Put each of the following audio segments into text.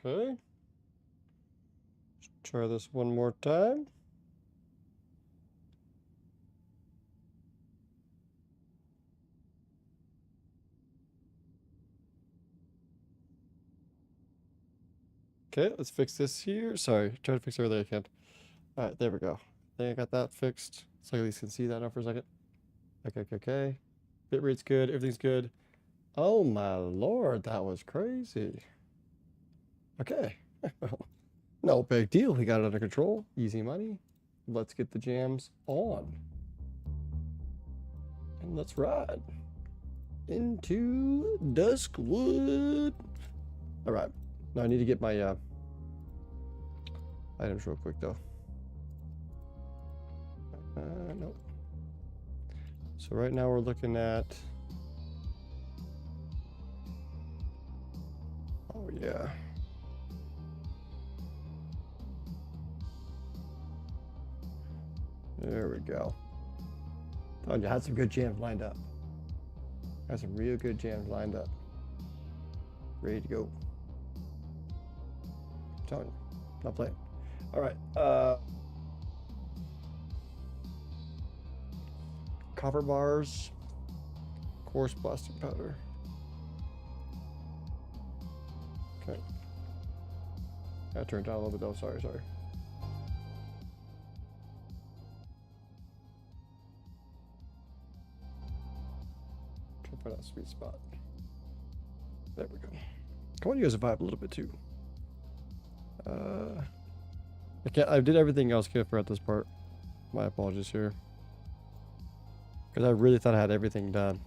Okay. Let's try this one more time. Okay, let's fix this here. Sorry, try to fix everything I can. Alright, there we go. I think I got that fixed. So at least can see that now for a second. Okay. Bitrate's good, everything's good. Oh my lord, that was crazy. Okay. No big deal. We got it under control. Easy money. Let's get the jams on. And let's ride into Duskwood. Alright. Now I need to get my items real quick though. Nope. So right now we're looking at... Oh yeah. There we go. Oh, you had some good jams lined up. Had some real good jams lined up. Ready to go. I'm telling you, not playing. All right. Copper bars. Coarse plastic powder. Okay. I turned down a little bit though. Sorry. Find that sweet spot. There we go. I want you guys to vibe a little bit too. I did everything else. Can't forget this part. My apologies here. Because I really thought I had everything done.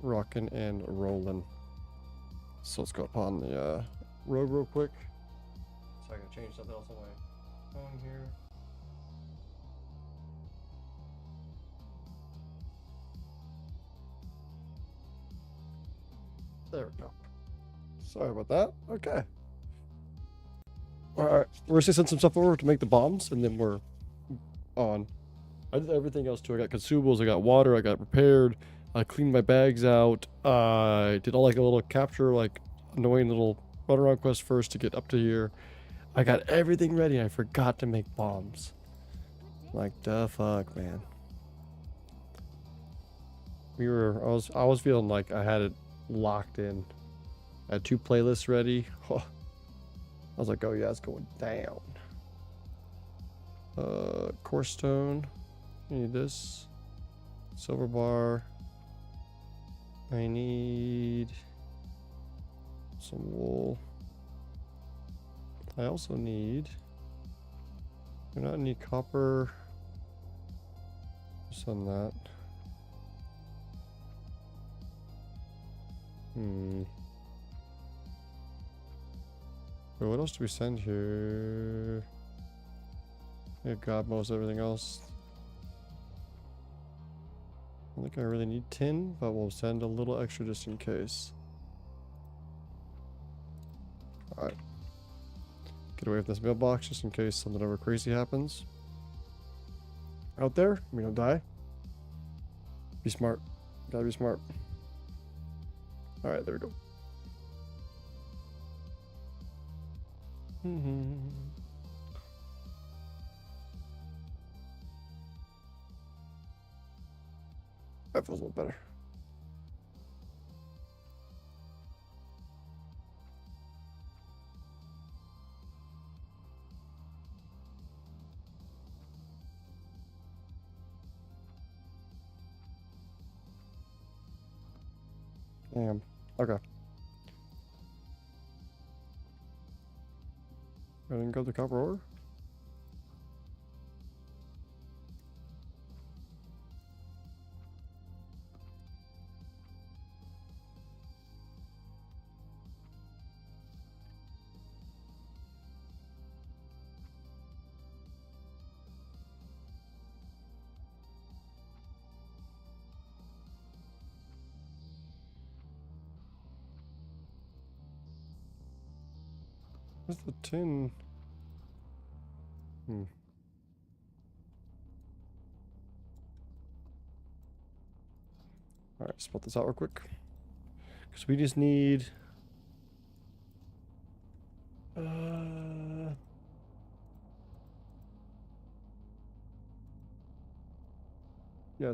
Rocking and rolling. So let's go up on the road real quick. So I can change something else on my phone here. There we go. Sorry about that. Okay. Alright. We're just gonna send some stuff over to make the bombs, and then we're on. I did everything else too. I got consumables, I got water, I got repaired, I cleaned my bags out, I did all like a little capture, like annoying little run around quest first to get up to here. I got everything ready and I forgot to make bombs. Like the fuck, man. I was feeling like I had it locked in. I had 2 playlists ready. Oh, I was like, oh yeah, it's going down. Core stone. I need this. Silver bar. I need some wool. I also need... Do not need copper. Just on that. Wait, what else do we send here? I got most everything else. I don't think I really need tin, but we'll send a little extra just in case. Alright. Get away from this mailbox just in case something ever crazy happens. Out there, we don't die. Be smart. Gotta be smart. Alright, there we go. That feels a little better. Damn. Okay. I didn't go to the copper ore. Where's the tin? Alright, spot this out real quick. Because we just need... Yeah,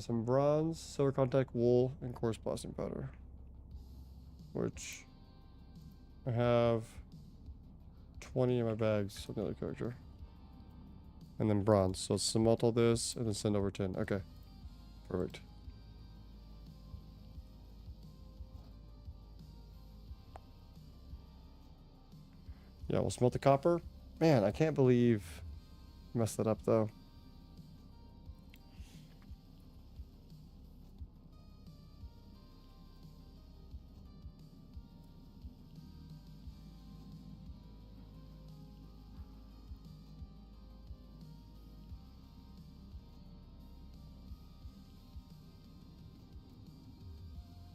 some bronze, silver contact, wool, and coarse blasting powder. Which I have 20 in my bags of the other character. And then bronze. So smelt all this and then send over 10. Okay. Perfect. Yeah, we'll smelt the copper. Man, I can't believe I messed that up though.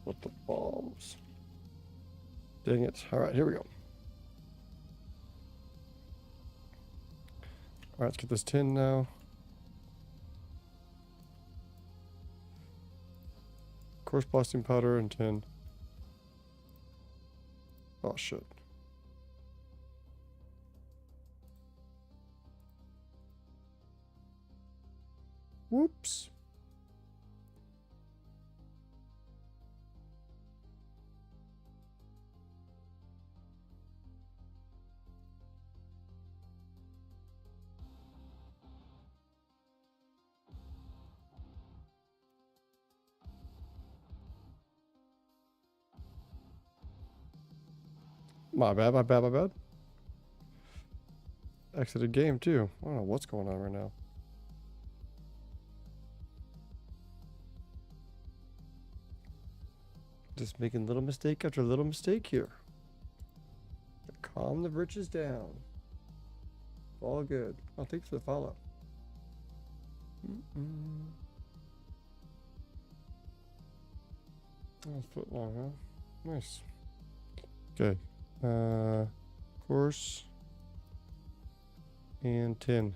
With the bombs. Dang it. Alright, here we go. Alright, let's get this tin now. Coarse blasting powder and tin. Oh shit. Whoops. My bad, my bad, my bad. Exited game too. I don't know what's going on right now. Just making little mistake after little mistake here. Calm the britches down. All good. Oh, thanks for the follow. Oh, foot long, huh? Nice. Okay. Course. And tin.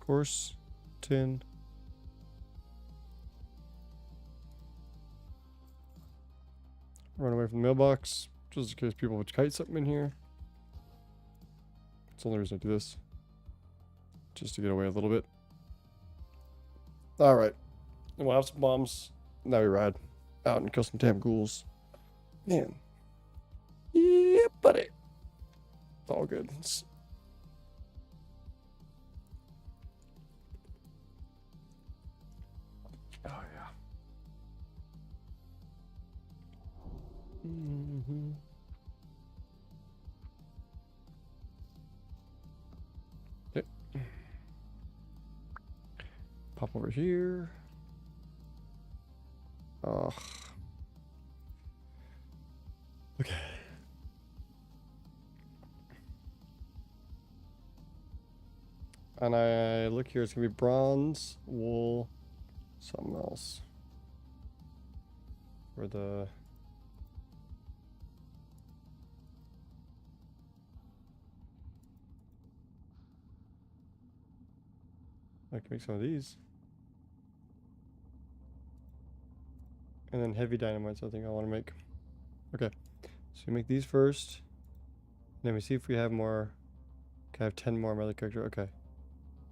Course. Tin. Run away from the mailbox, just in case people would kite something in here. That's the only reason I do this. Just to get away a little bit. Alright. And we'll have some bombs. Now we ride out and kill some damn ghouls. Man. Yeah, buddy. It's all good. Oh, yeah. Yep. Pop over here. Ugh. Okay. And I look here, it's gonna be bronze, wool, something else. For the... I can make some of these. And then heavy dynamites I think I want to make. Okay. So we make these first. Then we see if we have more. Okay, I have 10 more on my other character. Okay.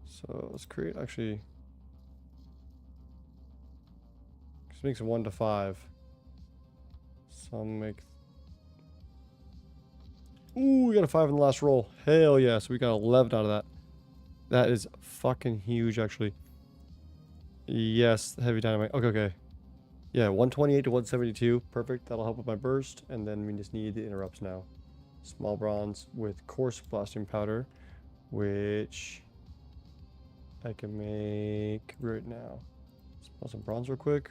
So let's create actually. This makes 1 to 5. So I'll make. Ooh, we got a 5 in the last roll. Hell yeah. So we got 11 out of that. That is fucking huge actually. Yes, heavy dynamite. Okay, okay. Yeah, 128 to 172. Perfect. That'll help with my burst. And then we just need the interrupts now. Small bronze with coarse blasting powder, which I can make right now. Smell some bronze real quick.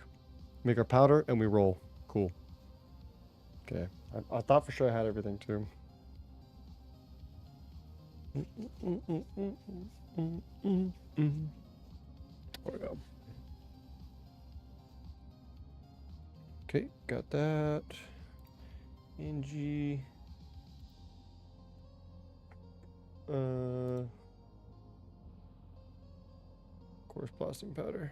Make our powder and we roll. Cool. Okay. I thought for sure I had everything too. There we go. Okay, got that. NG. Coarse blasting powder.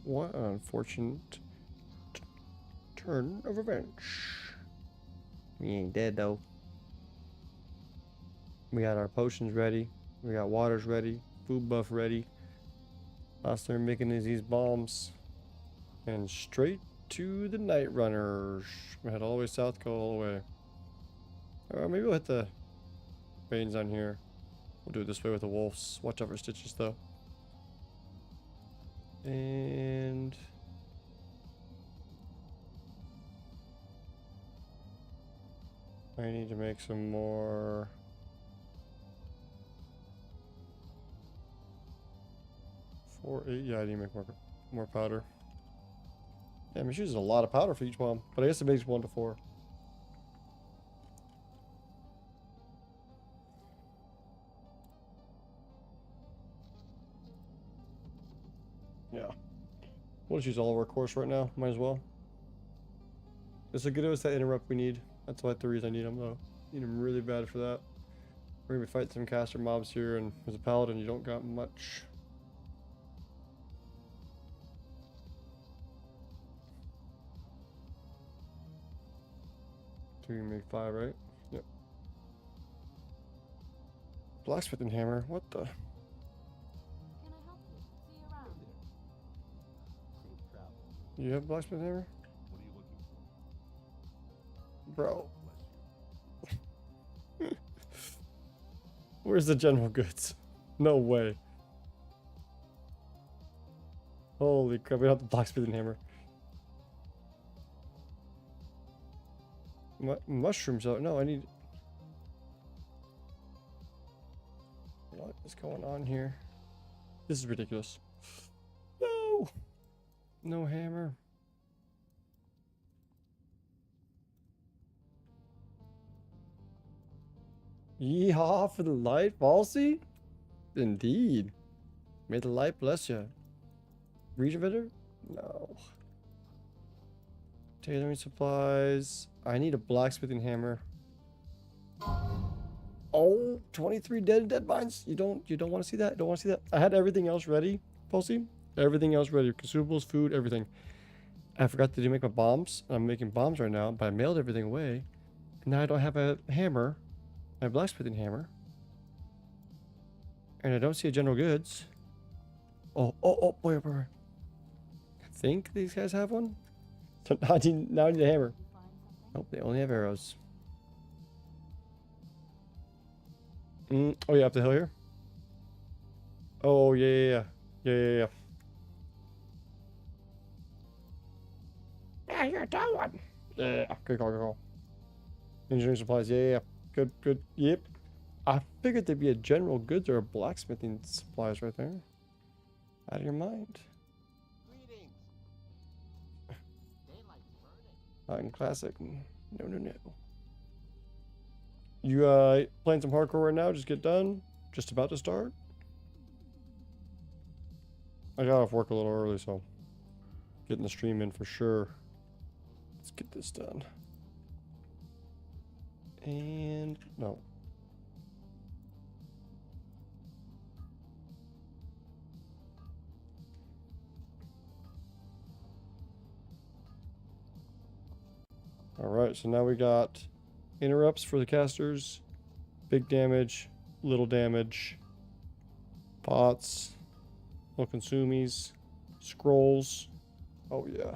What an unfortunate turn of events. We ain't dead though. We got our potions ready. We got waters ready. Food buff ready. Last thing we're making is these bombs. And straight to the night runners. We head all the way south, go all the way. Or maybe we'll hit the veins on here. We'll do it this way with the wolves. Watch out for stitches though. And I need to make some more. Yeah, I need to make more powder. Yeah, I'm using a lot of powder for each one, but I guess it makes 1 to 4. Yeah. We'll just use all of our course right now. Might as well. This will get us that interrupt we need. That's what the reason I need them though. Need them really bad for that. We're gonna be fighting some caster mobs here, and as a paladin, you don't got much. So you can make 5, right? Yep. Blacksmithing hammer. What the? Can I help you? See you around. Safe travel. You have blacksmith hammer? What are you looking for? Bro. Bless you. Where's the general goods? No way. Holy crap, we don't have the blacksmithing hammer. Mushrooms out. No, I need. What is going on here? This is ridiculous. No! No hammer. Yeehaw for the light, Falsey? Indeed. May the light bless you. Regenerator? No. Tailoring supplies. I need a blacksmithing hammer. Oh, 23 dead mines. You don't want to see that? Don't want to see that? I had everything else ready, Pulsey. Everything else ready. Consumables, food, everything. I forgot to make my bombs. I'm making bombs right now, but I mailed everything away. And now I don't have a hammer. My blacksmithing hammer. And I don't see a general goods. Oh, boy. I think these guys have one. So now I need a hammer. Nope, they only have arrows. Oh yeah, up the hill here. Oh yeah. Yeah, you're doing. Yeah, good call. Engineering supplies. Yeah. Good. Yep. I figured there'd be a general goods or a blacksmithing supplies right there. Out of your mind. Greetings. Daylight's burning. Not in classic. No. You playing some hardcore right now? Just get done? Just about to start? I got off work a little early, so getting the stream in for sure. Let's get this done. And no. Alright, so now we got interrupts for the casters, big damage, little damage, pots, little consumies, scrolls. Oh yeah.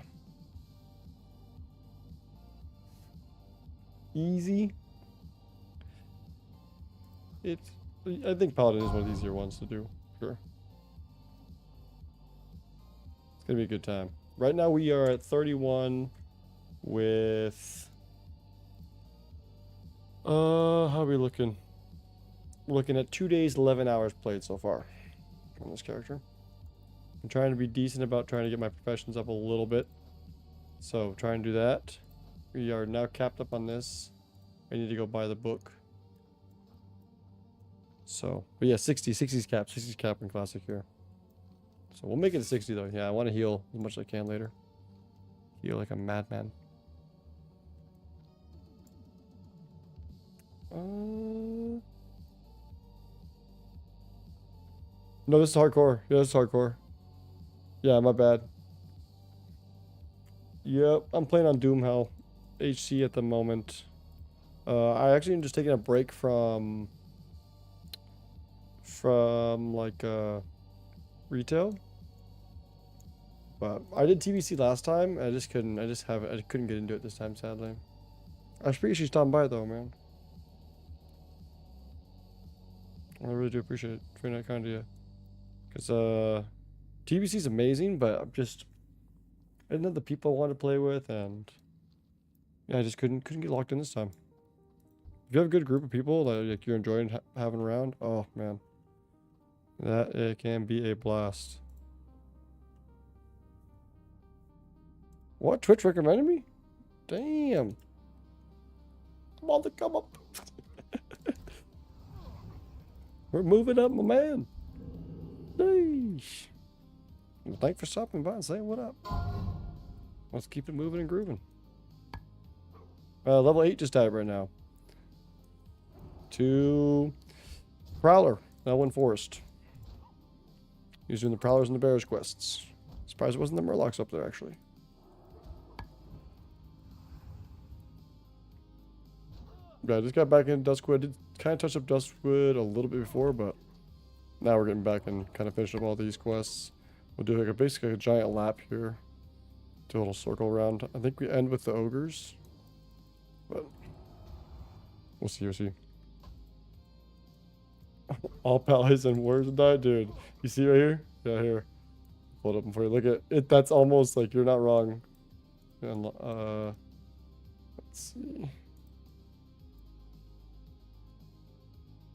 Easy. I think Paladin is one of the easier ones to do, sure. It's gonna be a good time. Right now we are at 31 with how are we looking? We're looking at 2 days, 11 hours played so far on this character. I'm trying to be decent about trying to get my professions up a little bit. So try and do that. We are now capped up on this. I need to go buy the book. So, but yeah, 60's cap. 60's cap in classic here. So we'll make it a 60 though. Yeah, I want to heal as much as I can later. Heal like a madman. No, this is hardcore. Yeah, this is hardcore. Yeah, my bad. Yep, I'm playing on DOOMHOWL HC at the moment. I actually am just taking a break from like retail. But I did TBC last time. I couldn't get into it this time, sadly. I appreciate you stopping by though, man. I really do appreciate it. It's very not kind of you. Because TBC is amazing, but I didn't have the people I wanted to play with, and yeah, I just couldn't get locked in this time. If you have a good group of people that like you're enjoying having around, oh man, that it can be a blast. What? Twitch recommended me? Damn. I'm on the come up. We're moving up, my man. Sheesh. Well, thanks for stopping by and saying what up. Let's keep it moving and grooving. Level 8 just died right now. To Prowler, Elwyn Forest. He's doing the Prowlers and the Bears quests. Surprised it wasn't the Murlocs up there, actually. Yeah, I just got back in Duskwood. I did kind of touch up Duskwood a little bit before, but now we're getting back and kind of finishing up all these quests. We'll do like basically a giant lap here. Do a little circle around. I think we end with the ogres. But we'll see, we'll see. All palace and warriors died, dude. You see right here? Yeah, here. Hold up before you look at it. That's almost like you're not wrong. And let's see.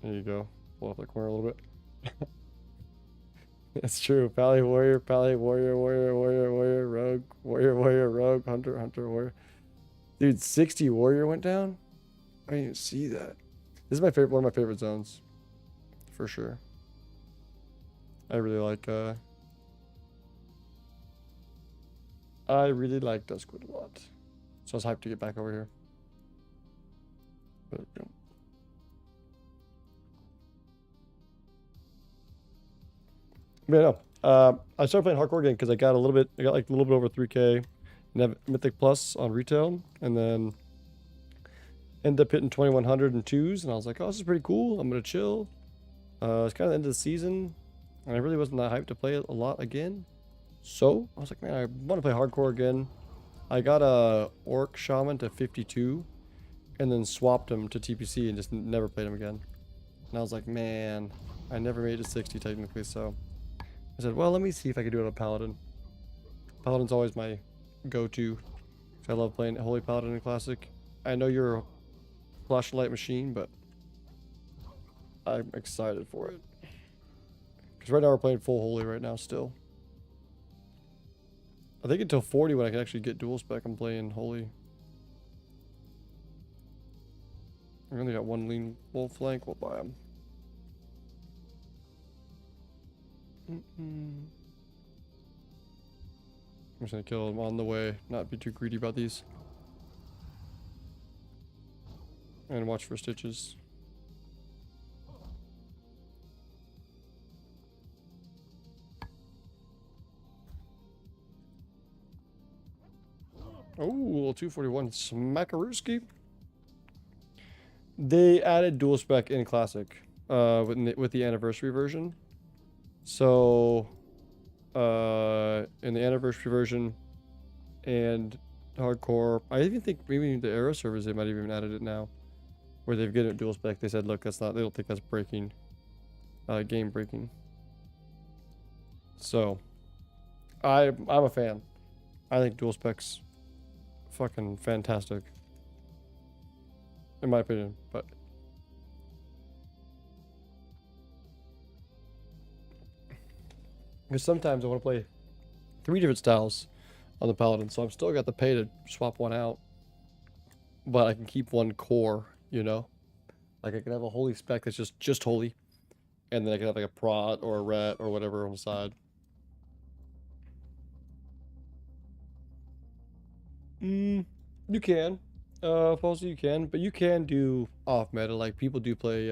There you go. Pull off that corner a little bit. It's true. Pally warrior, warrior, rogue, warrior, rogue, hunter, warrior. Dude, 60 warrior went down? I didn't even see that. This is my favorite, one of my favorite zones. For sure. I really like Duskwood a lot. So I was hyped to get back over here. But, you know. But no, I started playing hardcore again because I got like a little bit over 3K and have Mythic Plus on retail, and then ended up hitting 2100 in twos, and I was like, oh, this is pretty cool. I'm gonna chill. It's kind of the end of the season, and I really wasn't that hyped to play it a lot again. So I was like, man, I want to play hardcore again. I got a Orc Shaman to 52, and then swapped him to TPC and just never played him again. And I was like, man, I never made it to 60 technically, so I said, well, let me see if I can do it on Paladin. Paladin's always my go-to. I love playing Holy Paladin in Classic. I know you're a flashlight machine, but I'm excited for it. Because right now we're playing full Holy right now still. I think until 40 when I can actually get dual spec, I'm playing Holy. I only got one lean wolf flank, we'll buy him. I'm just gonna kill him on the way, not be too greedy about these. And watch for stitches. Oh, little 241 Smackarooski. They added dual spec in Classic with the anniversary version. So in the anniversary version and hardcore, I even think maybe the Arrow servers, they might have even added it now, where they've given it dual spec. They said, look, that's not, they don't think that's breaking, game breaking. So I'm a fan. I think dual spec's fucking fantastic, in my opinion. But because sometimes I want to play 3 different styles on the Paladin, so I've still got the pay to swap one out, but I can keep one core, you know? Like I can have a holy spec that's just holy, and then I can have like a prot or a ret or whatever on the side. You can. Possibly you can, but you can do off meta. Like people do play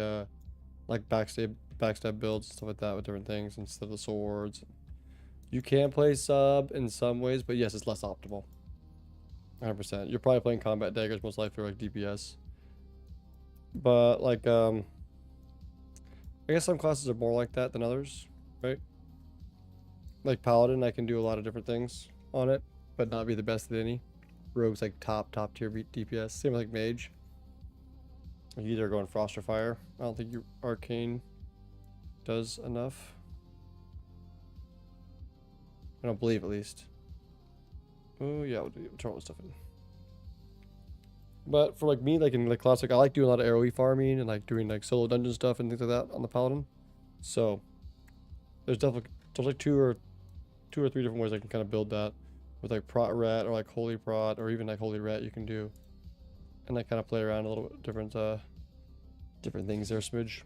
like backstab backstab builds and stuff like that with different things instead of the swords. You can play sub in some ways, but yes, it's less optimal. 100%. You're probably playing combat daggers most likely, or like DPS. But like I guess some classes are more like that than others, right? Like Paladin, I can do a lot of different things on it, but not be the best at any. Rogue's like top tier DPS. Same like Mage. You either go in Frost or Fire. I don't think your Arcane does enough. I don't believe, at least. Oh yeah, we'll turn all this stuff in. But for like me, like in the classic, I like doing a lot of AoE farming and like doing like solo dungeon stuff and things like that on the Paladin. So there's definitely like two or three different ways I can kind of build that with like Prot Ret or like Holy Prot or even like Holy Ret you can do, and I kind of play around a little bit different things there, smidge.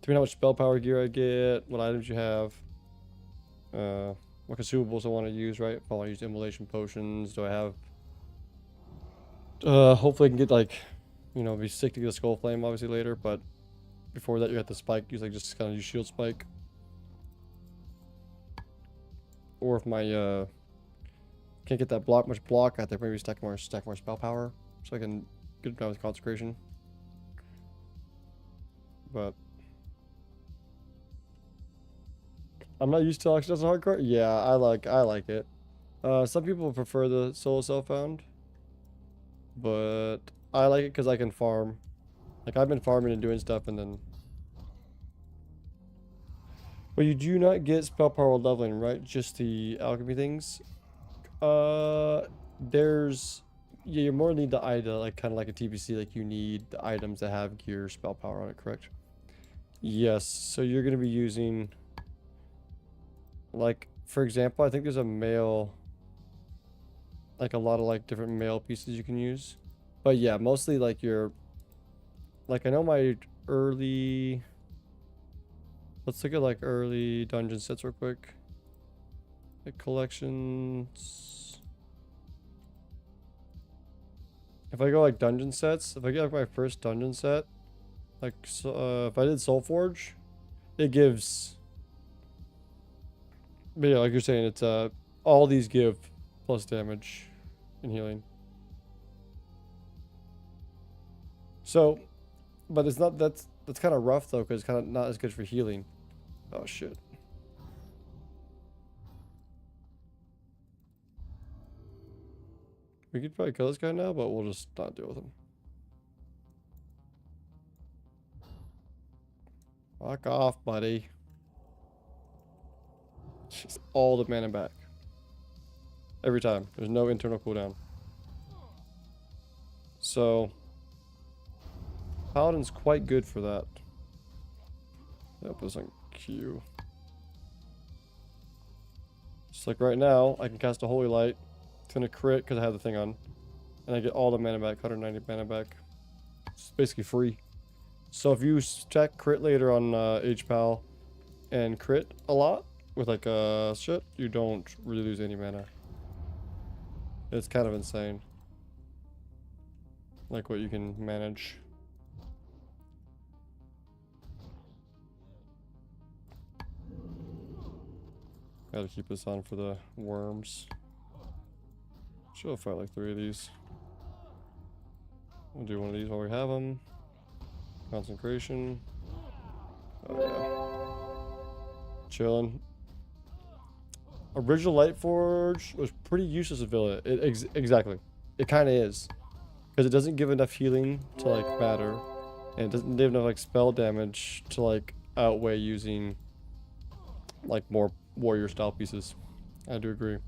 Depending on how much spell power gear I get, what items you have, what consumables I want to use, right? If I want to use immolation potions, do I have? Hopefully I can get like, you know, be sick to get a skull flame obviously later, but before that you got the spike. Use like just kind of use shield spike. Or if my can't get that much block, I have to maybe stack more spell power so I can get it down with consecration. But I'm not used to Oxygen hardcore. Yeah, I like it. Some people prefer the solo self-found, but I like it because I can farm. Like I've been farming and doing stuff, and then. But you do not get spell power leveling, right? Just the alchemy things. There's you more need the item, like kind of like a TPC. Like you need the items that have gear spell power on it, correct? Yes. So you're gonna be using. Like, for example, I think there's a mail, like a lot of like different mail pieces you can use. But yeah, mostly like your, like I know my early, let's look at like early dungeon sets real quick. Like collections. If I go like dungeon sets, if I get like my first dungeon set, like so, if I did Soulforge, it gives. But yeah, like you're saying, it's all these give plus damage and healing. So, but it's not that's kind of rough though, because it's kind of not as good for healing. Oh shit. We could probably kill this guy now, but we'll just not deal with him. Fuck off, buddy. Just all the mana back. Every time. There's no internal cooldown. So Paladin's quite good for that. Yep, it's on Q. Just like right now, I can cast a Holy Light. It's gonna crit because I have the thing on. And I get all the mana back, 190 mana back. It's basically free. So if you stack crit later on HPAL and crit a lot, with like shit, you don't really lose any mana. It's kind of insane. Like what you can manage. Gotta keep this on for the worms. Should fight like 3 of these. We'll do one of these while we have them. Consecration. Oh yeah. Chilling. Original Lightforge was pretty useless at Villa. Exactly. It kind of is. Because it doesn't give enough healing to like matter. And it doesn't give enough like spell damage to like outweigh using like more warrior style pieces. I do agree.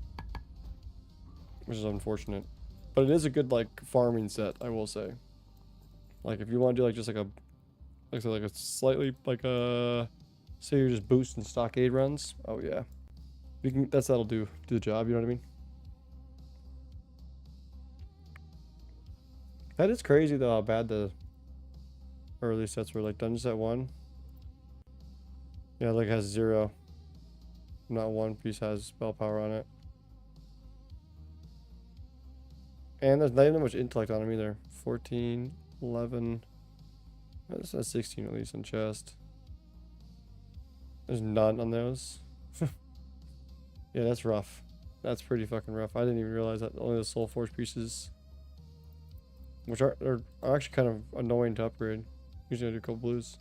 Which is unfortunate. But it is a good like farming set, I will say. Like if you want to do like just like a like a slightly like a say you're just boosting stockade runs. Oh yeah. We can that'll do the job, you know what I mean? That is crazy though how bad the early sets were. Like dungeon set 1. Yeah, like it has 0. Not one piece has spell power on it. And there's not even much intellect on them either. 14, 11. This has 16 at least on chest. There's none on those. Yeah, that's rough. That's pretty fucking rough. I didn't even realize that only the Soul Forge pieces, which are actually kind of annoying to upgrade. Usually I do gold blues.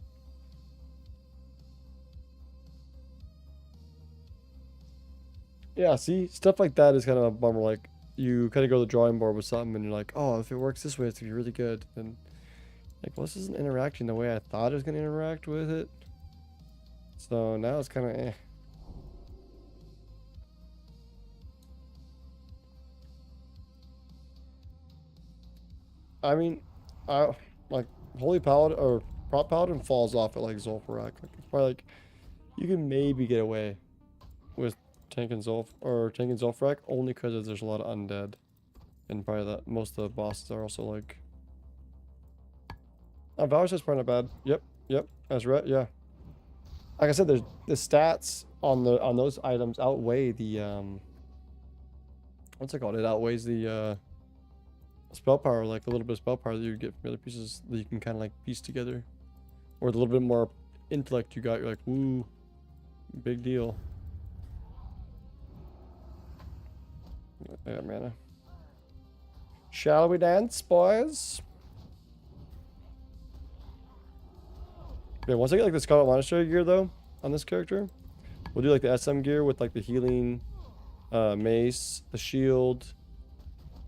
Yeah, see, stuff like that is kind of a bummer. Like, you kind of go to the drawing board with something and you're like, oh, if it works this way, it's gonna be really good. And like, well, this isn't interacting the way I thought it was gonna interact with it. So now it's kind of eh. I mean, I like Holy Paladin or Prop Paladin falls off at like Zul'Farrak. Like, it's probably like you can maybe get away with tanking Zul'Farrak only because there's a lot of undead, and probably that most of the bosses are also like. Valor's is probably not bad. Yep, that's right. Yeah, like I said, there's the stats on those items outweigh the what's it called? It outweighs the spell power, like a little bit of spell power that you get from other pieces that you can kind of like piece together, or the little bit more intellect you got. You're like, woo, big deal. Yeah, mana. Shall we dance, boys? Okay, once I get like the Scarlet Monastery gear though on this character, we'll do like the SM gear with like the healing mace, the shield.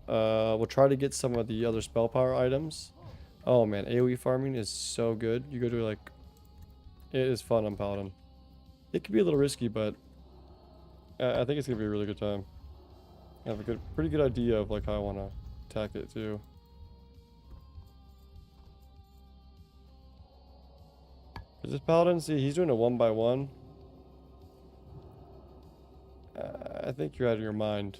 We'll try to get some of the other spell power items. Oh man, AoE farming is so good. You go to like, it is fun on Paladin. It can be a little risky, but I think it's gonna be a really good time. I have a pretty good idea of like how I want to attack it too. Is this Paladin? See, he's doing a 1x1. I think you're out of your mind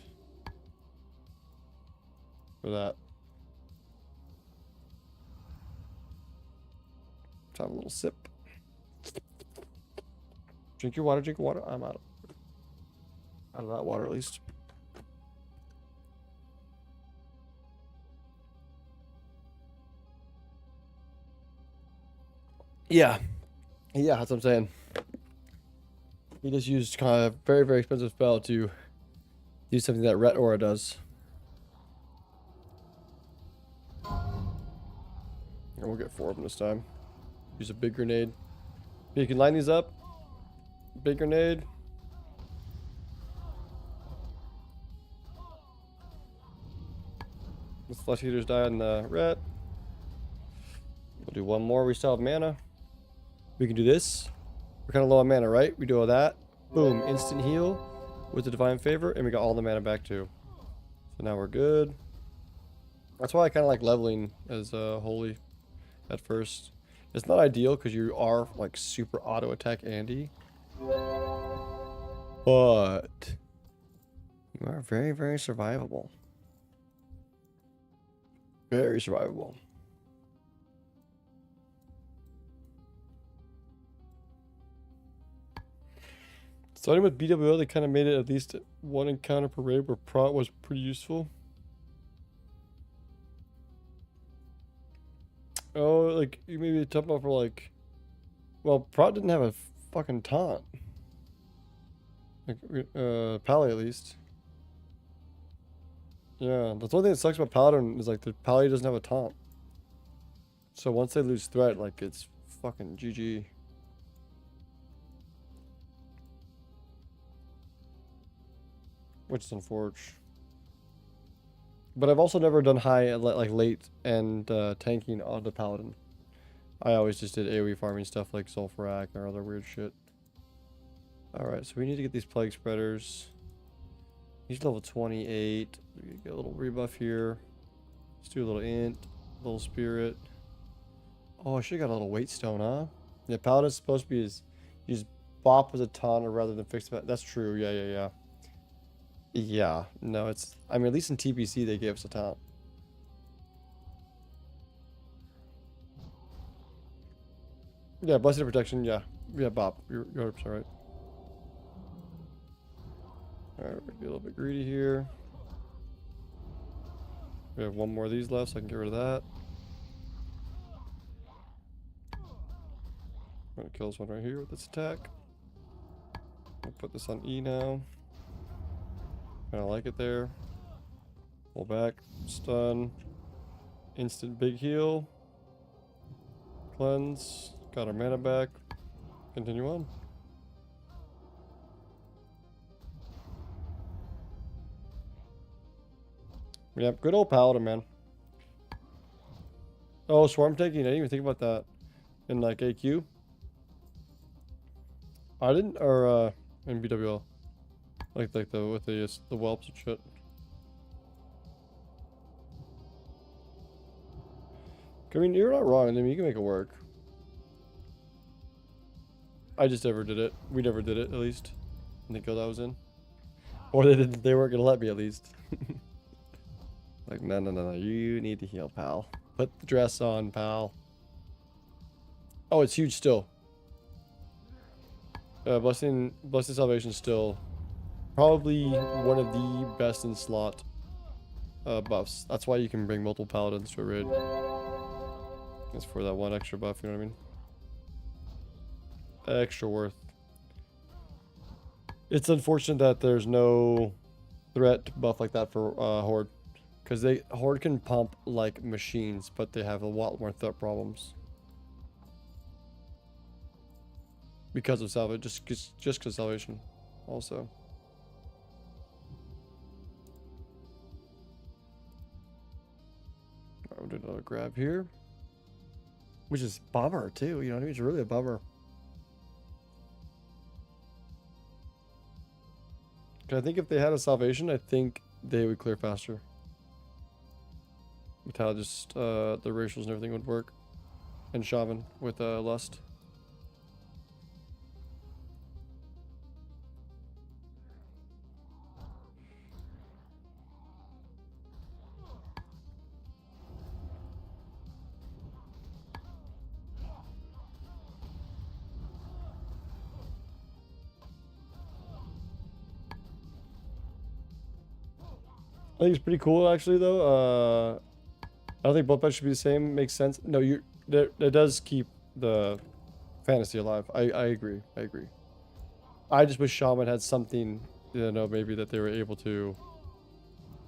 for that. Let's have a little sip. Drink your water, drink your water. I'm out of that water at least. Yeah. Yeah, that's what I'm saying. He just used kind of very, very expensive spell to do something that Ret Aura does. And we'll get 4 of them this time. Use a big grenade. You can line these up. Big grenade. The flesh eaters die on the Ret. We'll do one more. We still have mana. We can do this. We're kind of low on mana, right? We do all that. Boom. Instant heal with the Divine Favor. And we got all the mana back too. So now we're good. That's why I kind of like leveling as Holy at first. It's not ideal because you are like super auto attack Andy. But you are very, very survivable. Very survivable. Starting with BWO, they kind of made it at least one encounter per raid where Prot was pretty useful. Oh, like, you maybe talking about for like... Well, Prot didn't have a fucking taunt. Like, Pally at least. Yeah, that's one thing that sucks about Paladin is like the Pally doesn't have a taunt. So once they lose threat, like, it's fucking GG. Which is unfortunate. But I've also never done high, like late and tanking on the Paladin. I always just did AoE farming stuff like Zul'Farrak or other weird shit. Alright, so we need to get these Plague Spreaders. He's level 28. We get a little rebuff here. Let's do a little int, a little spirit. Oh, I should have got a little weight stone, huh? Yeah, Paladin's supposed to be use bop as a taunt rather than fixed. That's true. Yeah. Yeah, no, it's... I mean, at least in TBC, they gave us a taunt. Yeah, Blessed Protection, yeah. Yeah, Bop, you're 100% right. Alright, we're gonna be a little bit greedy here. We have one more of these left, so I can get rid of that. I'm gonna kill this one right here with this attack. I'll put this on E now. Kinda like it there. Pull back. Stun. Instant big heal. Cleanse. Got our mana back. Continue on. Yep, good old Paladin, man. Oh, Swarm taking. I didn't even think about that in like AQ. I didn't, or in BWL, like the with the whelps and shit. I mean, you're not wrong. I mean, you can make it work. I just never did it. We never did it, at least, in the guild I was in, or they didn't. They weren't gonna let me, at least. Like, no, no, no, no. You need to heal, pal. Put the dress on, pal. Oh, it's huge still. Blessing Salvation still probably one of the best in slot buffs. That's why you can bring multiple paladins to a raid. It's for that one extra buff, you know what I mean? Extra worth. It's unfortunate that there's no threat buff like that for Horde. Because Horde can pump like machines, but they have a lot more threat problems. Because of salvage, just because of salvation, also. Alright, we'll do another grab here. Which is bummer too, you know what I mean? It's really a bummer. I think if they had a salvation, I think they would clear faster. With how just the racials and everything would work. And Shaman with Lust. I think it's pretty cool actually though. I don't think both bets should be the same. Makes sense. No, that does keep the fantasy alive. I agree. I agree. I just wish Shaman had something, you know, maybe that they were able to.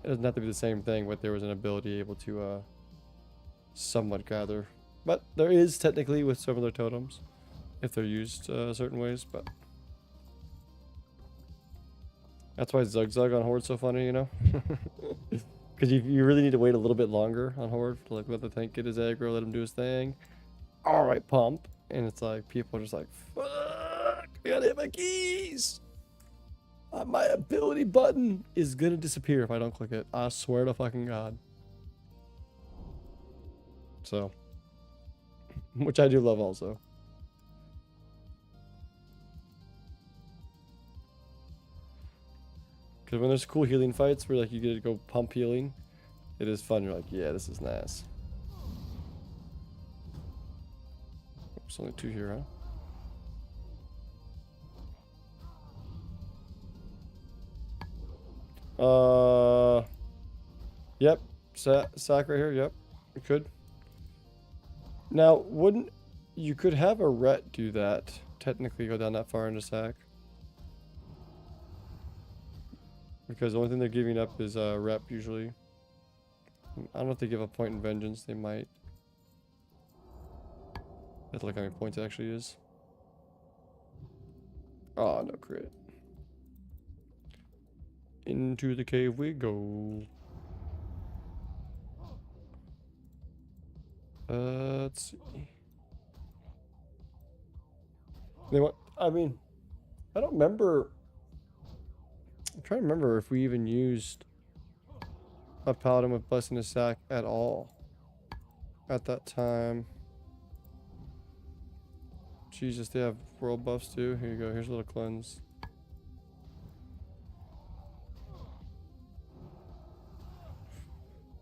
It doesn't have to be the same thing, but there was an ability able to somewhat gather. But there is technically with some of their totems, if they're used certain ways. But that's why Zug on Horde's so funny, you know. Because you really need to wait a little bit longer on Horde to like let the tank get his aggro, let him do his thing. All right, pump, and it's like people are just like, "Fuck! I gotta hit my keys. My ability button is gonna disappear if I don't click it. I swear to fucking God." So, which I do love also. Because when there's cool healing fights where like you get to go pump healing, it is fun. You're like, yeah, this is nice. There's only 2 here, huh? Yep. Sack right here. Yep. You could. Now, wouldn't you could have a ret do that? Technically, go down that far into sack. Because the only thing they're giving up is rep usually. I don't know if they give a point in vengeance. They might. I have to look how many points it actually is. Oh, no crit. Into the cave we go. Let's see. They want. I mean, I don't remember. I'm trying to remember if we even used a paladin with blessing the sack at all at that time. Jesus, they have world buffs too. Here you go. Here's a little cleanse.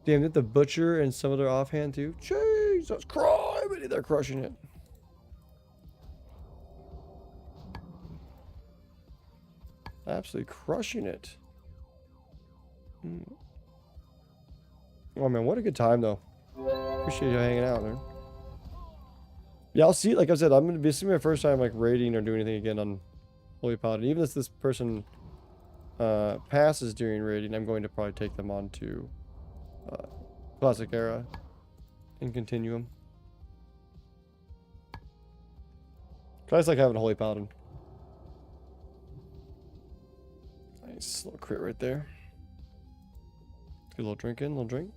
Damn, did the butcher and some of their offhand too? Jesus Christ, they're crushing it. Absolutely crushing it. Oh man, what a good time though. Appreciate you hanging out, man. Yeah, I'll see. Like I said, I'm gonna be. This is my first time like raiding or doing anything again on Holy Paladin. Even if this person passes during raiding, I'm going to probably take them on to Classic Era and continue them. I just like having a Holy Paladin. Nice little crit right there. Good little drink in, little drink.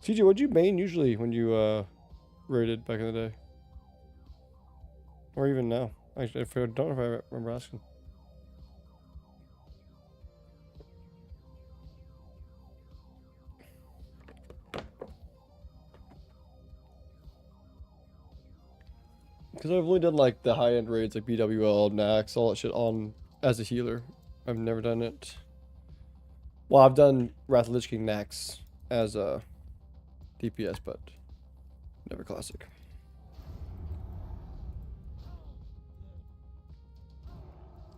CJ, what'd you main usually when you raided back in the day? Or even now? Actually, I don't know if I remember asking. Because I've only done like the high-end raids like BWL, Nax, all that shit on as a healer. I've never done it. Well, I've done Wrath of Lich King Nax as a DPS, but never classic.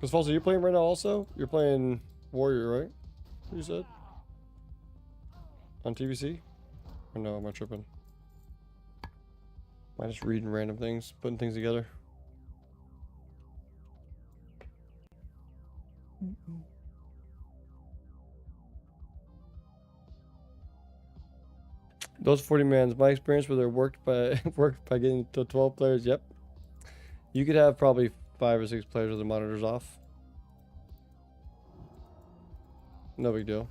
Because Falso, you're playing right now also? You're playing Warrior, right? You said? On TVC? Or no, am I tripping? Am I just reading random things, putting things together? Those 40 mans, my experience where they're worked by getting to 12 players, yep. You could have probably 5 or 6 players with the monitors off. No big deal.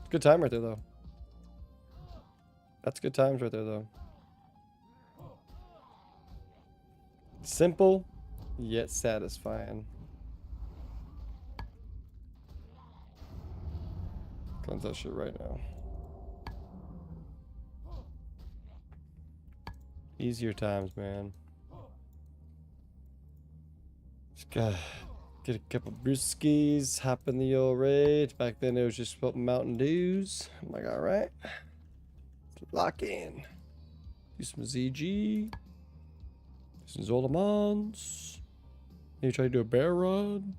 Good time right there though. That's good times right there though. Simple, yet satisfying. Cleanse that shit right now. Easier times, man. Just gotta get a couple brewskis, hop in the old raid. Back then it was just about Mountain Dews. I'm like, alright. Lock in. Do some ZG. Some Zolamons. Maybe try to do a bear run.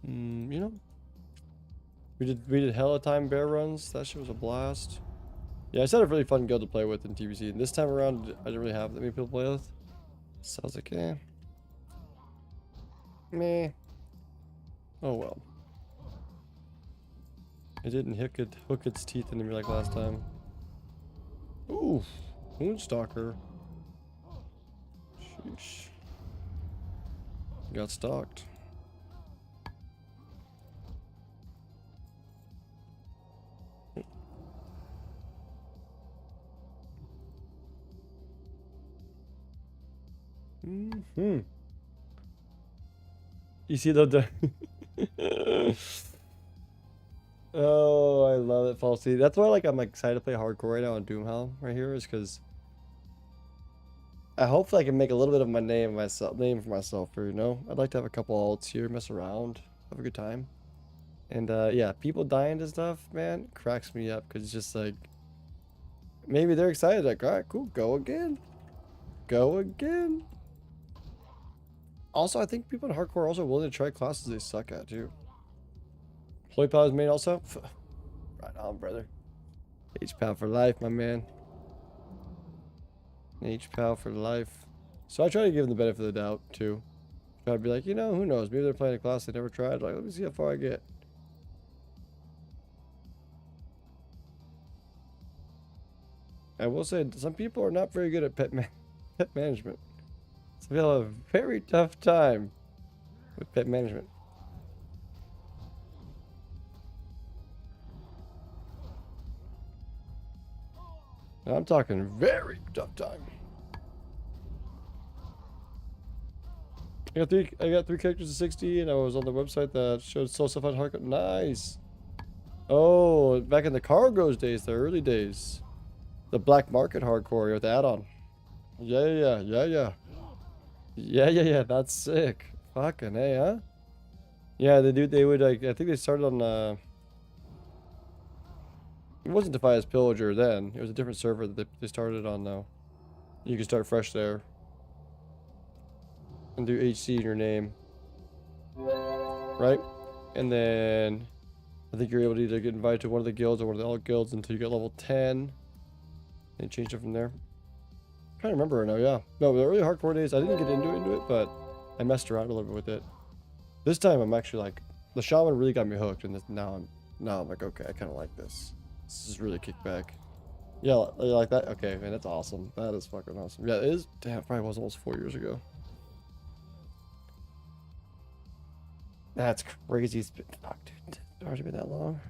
You know. We did hella time bear runs. That shit was a blast. Yeah, I just had a really fun guild to play with in TVC. And this time around, I didn't really have that many people to play with. So I was like, eh. Meh. Oh well. It didn't hook its teeth into me like last time. Ooh. Moonstalker. Sheesh. Got stalked. You see the oh, I love it, Falsy. That's why I'm excited to play hardcore right now on DOOMHOWL right here, is because I hopefully I can make a little bit of my name for myself, or, you know, I'd like to have a couple alts here, mess around, have a good time. And yeah, people dying to stuff, man, cracks me up, because it's just like, maybe they're excited, like, all right, cool, go again. Go again. Also, I think people in hardcore are also willing to try classes they suck at, too. Holy Paladin's main also? Right on, brother. H-Pal for life, my man. H-Pal for life. So I try to give them the benefit of the doubt, too. Try to be like, you know, who knows? Maybe they're playing a class they never tried. Like, let me see how far I get. I will say, some people are not very good at pet management. Some people have a very tough time with pet management. I'm talking very tough time. I got three characters of 60, and I was on the website that showed soul stuff on hardcore. Nice. Oh, back in the Cargo's days, the early days. The black market hardcore with the add-on. Yeah. That's sick. Fucking hey, huh? Yeah, they would like, I think they started on it wasn't Defias Pillager then. It was a different server that they started on though. You can start fresh there. And do HC in your name. Right? And then I think you're able to either get invited to one of the guilds or one of the alt guilds until you get level 10. And change it from there. Trying to remember right now, yeah. No, the early hardcore days, I didn't get into it, but I messed around a little bit with it. This time I'm actually like, the shaman really got me hooked, and now I'm like, okay, I kind of like this. This is really kickback. Yeah, you like that? Okay, man, that's awesome. That is fucking awesome. Yeah, it is. Damn, it probably was almost 4 years ago. That's crazy. It's been, fuck, dude. It's already been that long.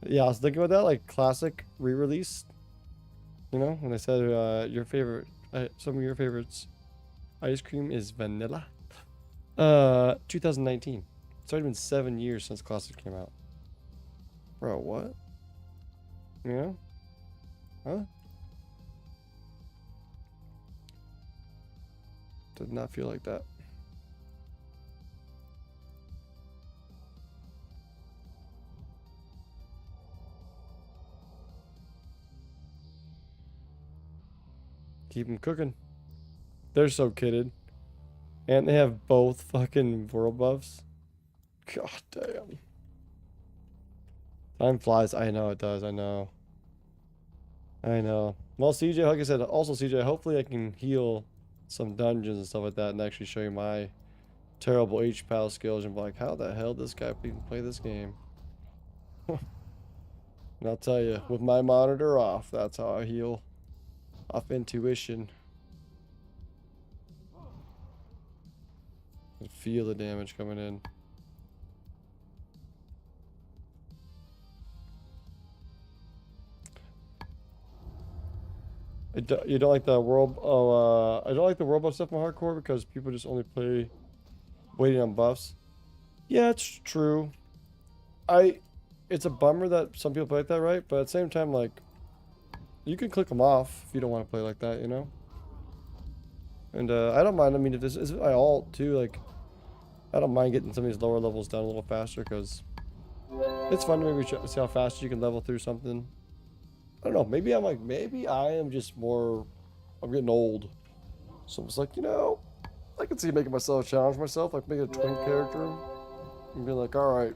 Yeah, I was thinking about that, like classic re-release. You know, when they said your favorite, some of your favorites, ice cream is vanilla. 2019. It's already been 7 years since classic came out. Bro, what? Yeah? Huh? Did not feel like that. Keep them cooking. They're so kidded. And they have both fucking world buffs. God damn. Time flies. I know it does. I know. I know. Well, CJ, like I said, also CJ, hopefully I can heal some dungeons and stuff like that and actually show you my terrible HPAL skills and be like, how the hell this guy even play this game? And I'll tell you, with my monitor off, that's how I heal. Off intuition. I feel the damage coming in. You don't like the world? Oh, I don't like the world buff stuff in hardcore because people just only play waiting on buffs. Yeah, it's true. It's a bummer that some people play like that, right? But at the same time, like, you can click them off if you don't want to play like that, you know? And I don't mind. I mean, if this is my alt too, like, I don't mind getting some of these lower levels down a little faster because it's fun to maybe see how fast you can level through something. I don't know. Maybe I'm like, maybe I am just more, I'm getting old. So I'm just like, you know, I can see making myself challenge myself, like making a twin character and be like, all right,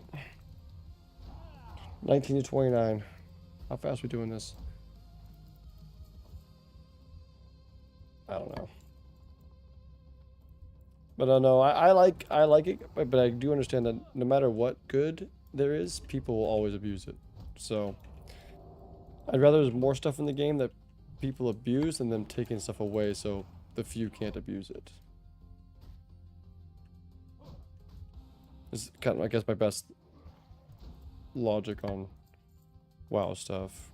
19 to 29. How fast are we doing this? I don't know. But I know I like it, but I do understand that no matter what good there is, people will always abuse it. So I'd rather there's more stuff in the game that people abuse than them taking stuff away so the few can't abuse it. It's kind of, I guess, my best logic on WoW stuff.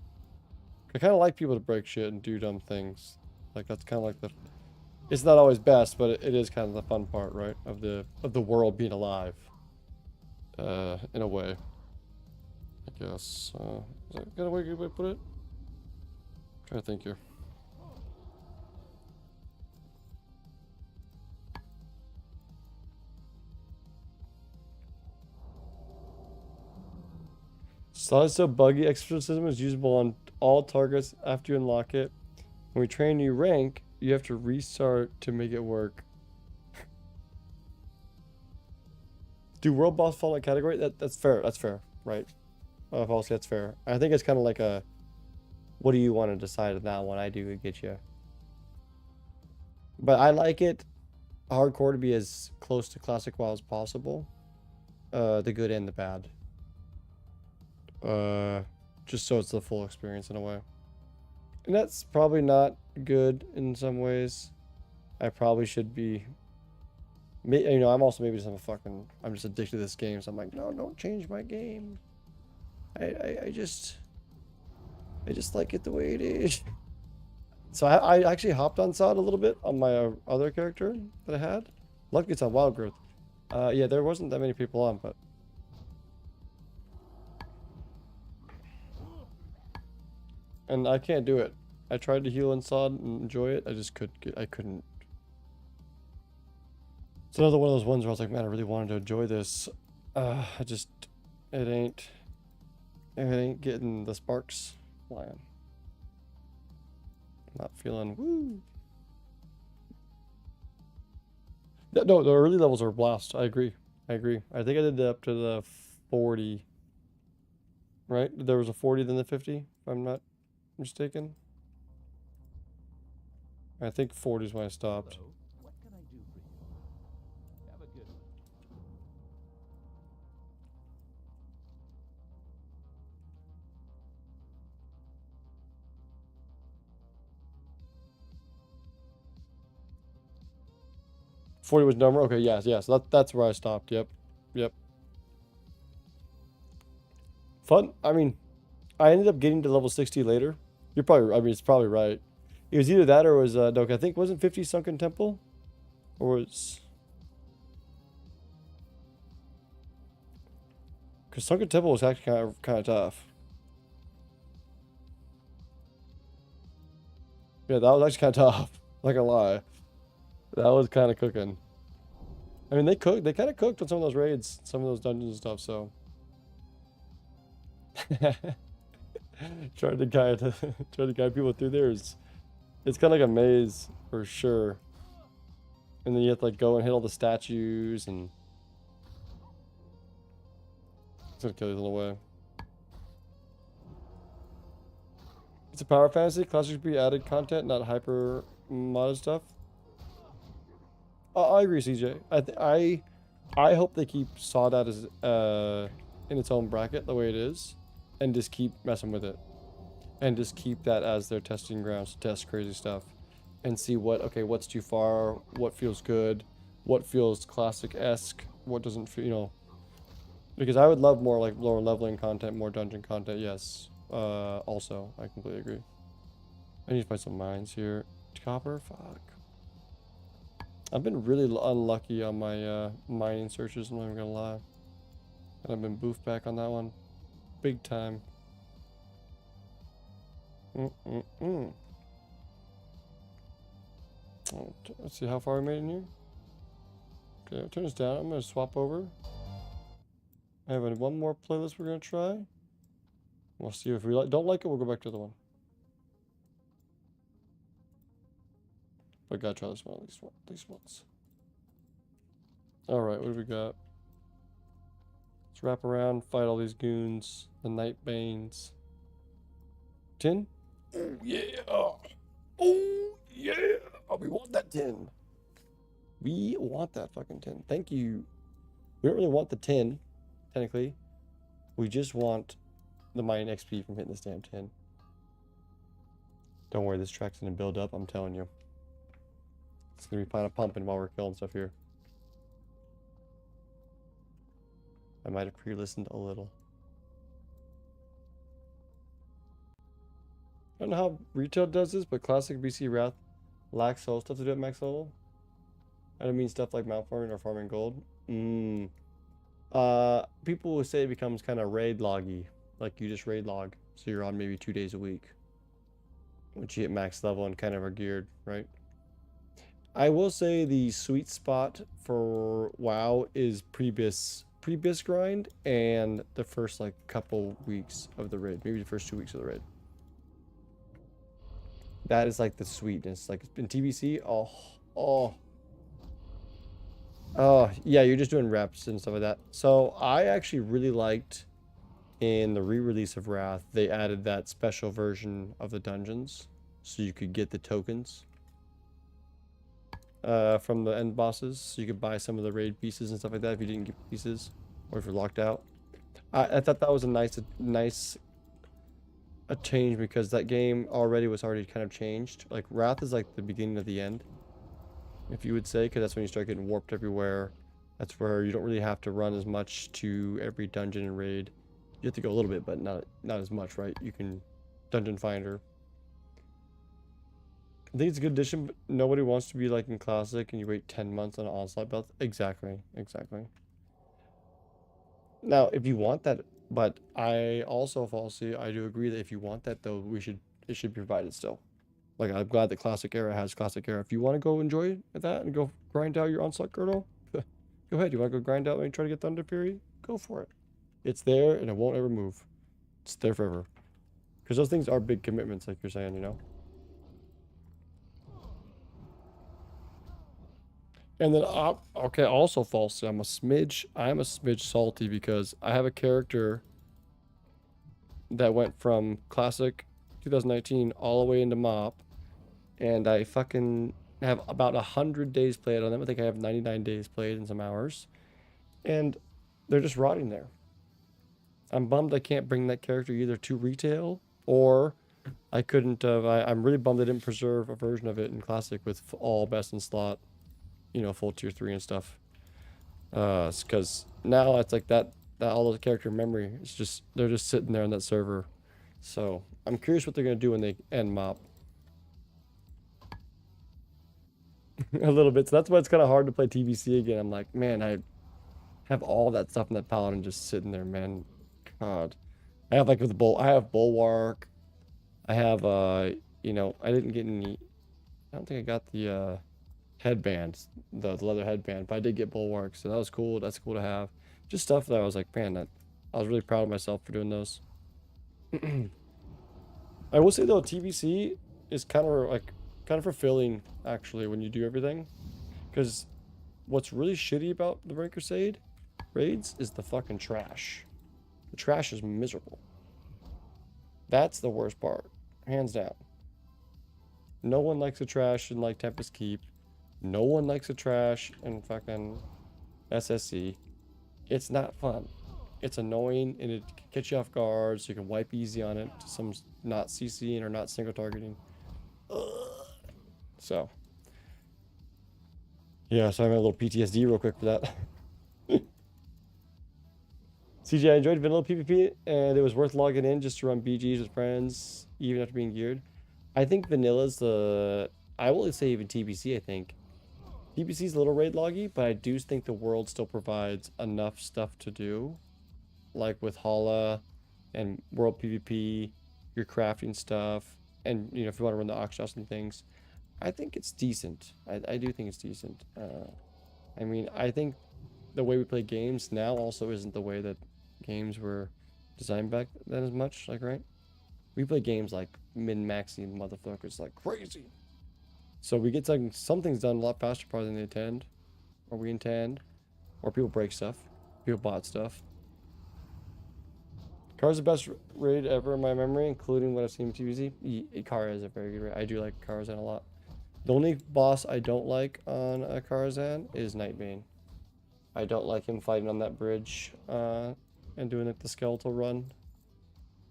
I kind of like people to break shit and do dumb things. Like, that's kind of like the... It's not always best, but it is kind of the fun part, right? Of the world being alive. In a way. I guess. Is that kind of a good way to put it? I'm trying to think here. Slide so buggy, exorcism is usable on all targets after you unlock it. When we train new rank, you have to restart to make it work. Do world boss fall in that category? That's fair. That's fair, right? Obviously, that's fair. I think it's kind of like a, what do you want to decide on that one? I do get you. But I like it hardcore to be as close to classic WoW as possible. The good and the bad. Just so it's the full experience in a way. And that's probably not good in some ways. I probably should be... You know, I'm also maybe just I'm just addicted to this game, so I'm like, no, don't change my game. I just like it the way it is. So I actually hopped on SOD a little bit on my other character that I had. Luckily it's on Wild Growth. Yeah, there wasn't that many people on, but... And I can't do it. I tried to heal in SOD and enjoy it. I just I couldn't. It's another one of those ones where I was like, man, I really wanted to enjoy this. It ain't getting the sparks flying. Not feeling woo. No, the early levels are blast. I agree. I think I did up to the 40. Right? There was a 40 then the 50, if I'm not mistaken. I think 40 is when I stopped. Hello. What can I do for you? Have a good one. 40 was number. Okay, yes, yes. That's where I stopped. Yep, yep. Fun. I mean, I ended up getting to level 60 later. You're probably. I mean, it's probably right. It was either that or it was no. I think wasn't 50 Sunken Temple, or was because Sunken Temple was actually kind of tough. Yeah, that was actually kind of tough. Not gonna lie, that was kind of cooking. I mean, they cooked. They kind of cooked on some of those raids, some of those dungeons and stuff. So. Trying to guide trying to guide people through there is it's kind of like a maze for sure. And then you have to like go and hit all the statues and it's gonna kill you on the way. It's a power fantasy. Classic should be added content, not hyper modded stuff. I agree, CJ. I hope they keep Sawdad as in its own bracket the way it is. And just keep messing with it. And just keep that as their testing grounds to test crazy stuff. And see what's too far, what feels good, what feels classic-esque, what doesn't feel, you know. Because I would love more like lower leveling content, more dungeon content, yes. Also, I completely agree. I need to find some mines here. Copper? Fuck. I've been really unlucky on my mining searches, I'm not even gonna lie. And I've been boofed back on that one. Big time. Oh, let's see how far we made in here. Okay, I'll turn this down. I'm going to swap over. I have one more playlist we're going to try. We'll see if we don't like it, we'll go back to the one. But gotta try this one at least once. Alright, what do we got? Let's wrap around, fight all these goons, the Night Banes. 10? Oh yeah! Oh yeah! Oh, we want that 10. We want that fucking 10. Thank you. We don't really want the 10, technically. We just want the mine XP from hitting this damn 10. Don't worry, this track's gonna build up, I'm telling you. It's gonna be kind of pumping while we're killing stuff here. I might have pre-listened a little. I don't know how retail does this, but classic BC Wrath lacks soul stuff to do at max level. I don't mean stuff like mount farming or farming gold. People will say it becomes kind of raid loggy. Like you just raid log. So you're on maybe 2 days a week. Once you hit max level and kind of are geared, right? I will say the sweet spot for WoW is pre-bis grind and the first like couple weeks of the raid. Maybe the first 2 weeks of the raid. That is like the sweetness. Like in TBC, oh, yeah, you're just doing reps and stuff like that. So I actually really liked in the re-release of Wrath, they added that special version of the dungeons, so you could get the tokens from the end bosses. So you could buy some of the raid pieces and stuff like that if you didn't get pieces, or if you're locked out. I thought that was a nice change, because that game was already kind of changed. Like Wrath is like the beginning of the end, if you would say, because that's when you start getting warped everywhere. That's where you don't really have to run as much to every dungeon and raid. You have to go a little bit, but not as much, right? You can dungeon finder. I think it's a good addition, but nobody wants to be like in classic and you wait 10 months on an onslaught belt. Exactly. Now, if you want that, but I also falsely, I do agree that if you want that though, it should be provided still. Like, I'm glad that Classic Era has Classic Era. If you want to go enjoy that and go grind out your onslaught girdle, go ahead. You want to go grind out and try to get Thunder Fury? Go for it. It's there and it won't ever move. It's there forever. Because those things are big commitments, like you're saying, you know? And then, okay, also false. I'm a smidge salty because I have a character that went from Classic 2019 all the way into MOP. and I fucking have about 100 days played on them. I think I have 99 days played and some hours, and they're just rotting there. I'm bummed I can't bring that character either to retail, or I couldn't. I'm really bummed I didn't preserve a version of it in Classic with all best in slot, you know, full tier 3 and stuff. Because now it's like that all the character memory is just, they're just sitting there on that server. So I'm curious what they're gonna do when they end MOP. A little bit. So that's why it's kind of hard to play TBC again. I'm like, man, I have all that stuff in that paladin just sitting there, man. God, I have like with I have bulwark. I have you know, I didn't get any. I don't think I got the headband, the leather headband, but I did get bulwark, so that was cool. That's cool to have. Just stuff that I was like, man, that I was really proud of myself for doing those. I will say though, TBC is kind of fulfilling actually when you do everything, because what's really shitty about the Raid Crusade raids is the fucking trash. The trash is miserable. That's the worst part, hands down. No one likes the trash in like Tempest Keep. No one likes the trash in fucking SSC. It's not fun. It's annoying and it gets you off guard, so you can wipe easy on it to some not CCing or not single targeting. So yeah, so I have a little PTSD real quick for that. CJ, I enjoyed vanilla PvP and it was worth logging in just to run BGs with friends, even after being geared. I think vanilla's the, I will say even TBC, I think. TBC's a little raid loggy, but I do think the world still provides enough stuff to do. Like with Hala and world PvP, your crafting stuff, and you know, if you want to run the auction house and things. I think it's decent. I do think it's decent. I mean, I think the way we play games now also isn't the way that games were designed back then as much, like, right? We play games like min-maxing motherfuckers like crazy. So we get some things done a lot faster probably than they intend, or we intend, or people break stuff, people bought stuff. Kara's the best raid ever in my memory, including what I've seen in TVZ. Kara is a very good raid. I do like Karazhan a lot. The only boss I don't like on Karazhan is Nightbane. I don't like him fighting on that bridge and doing like the skeletal run.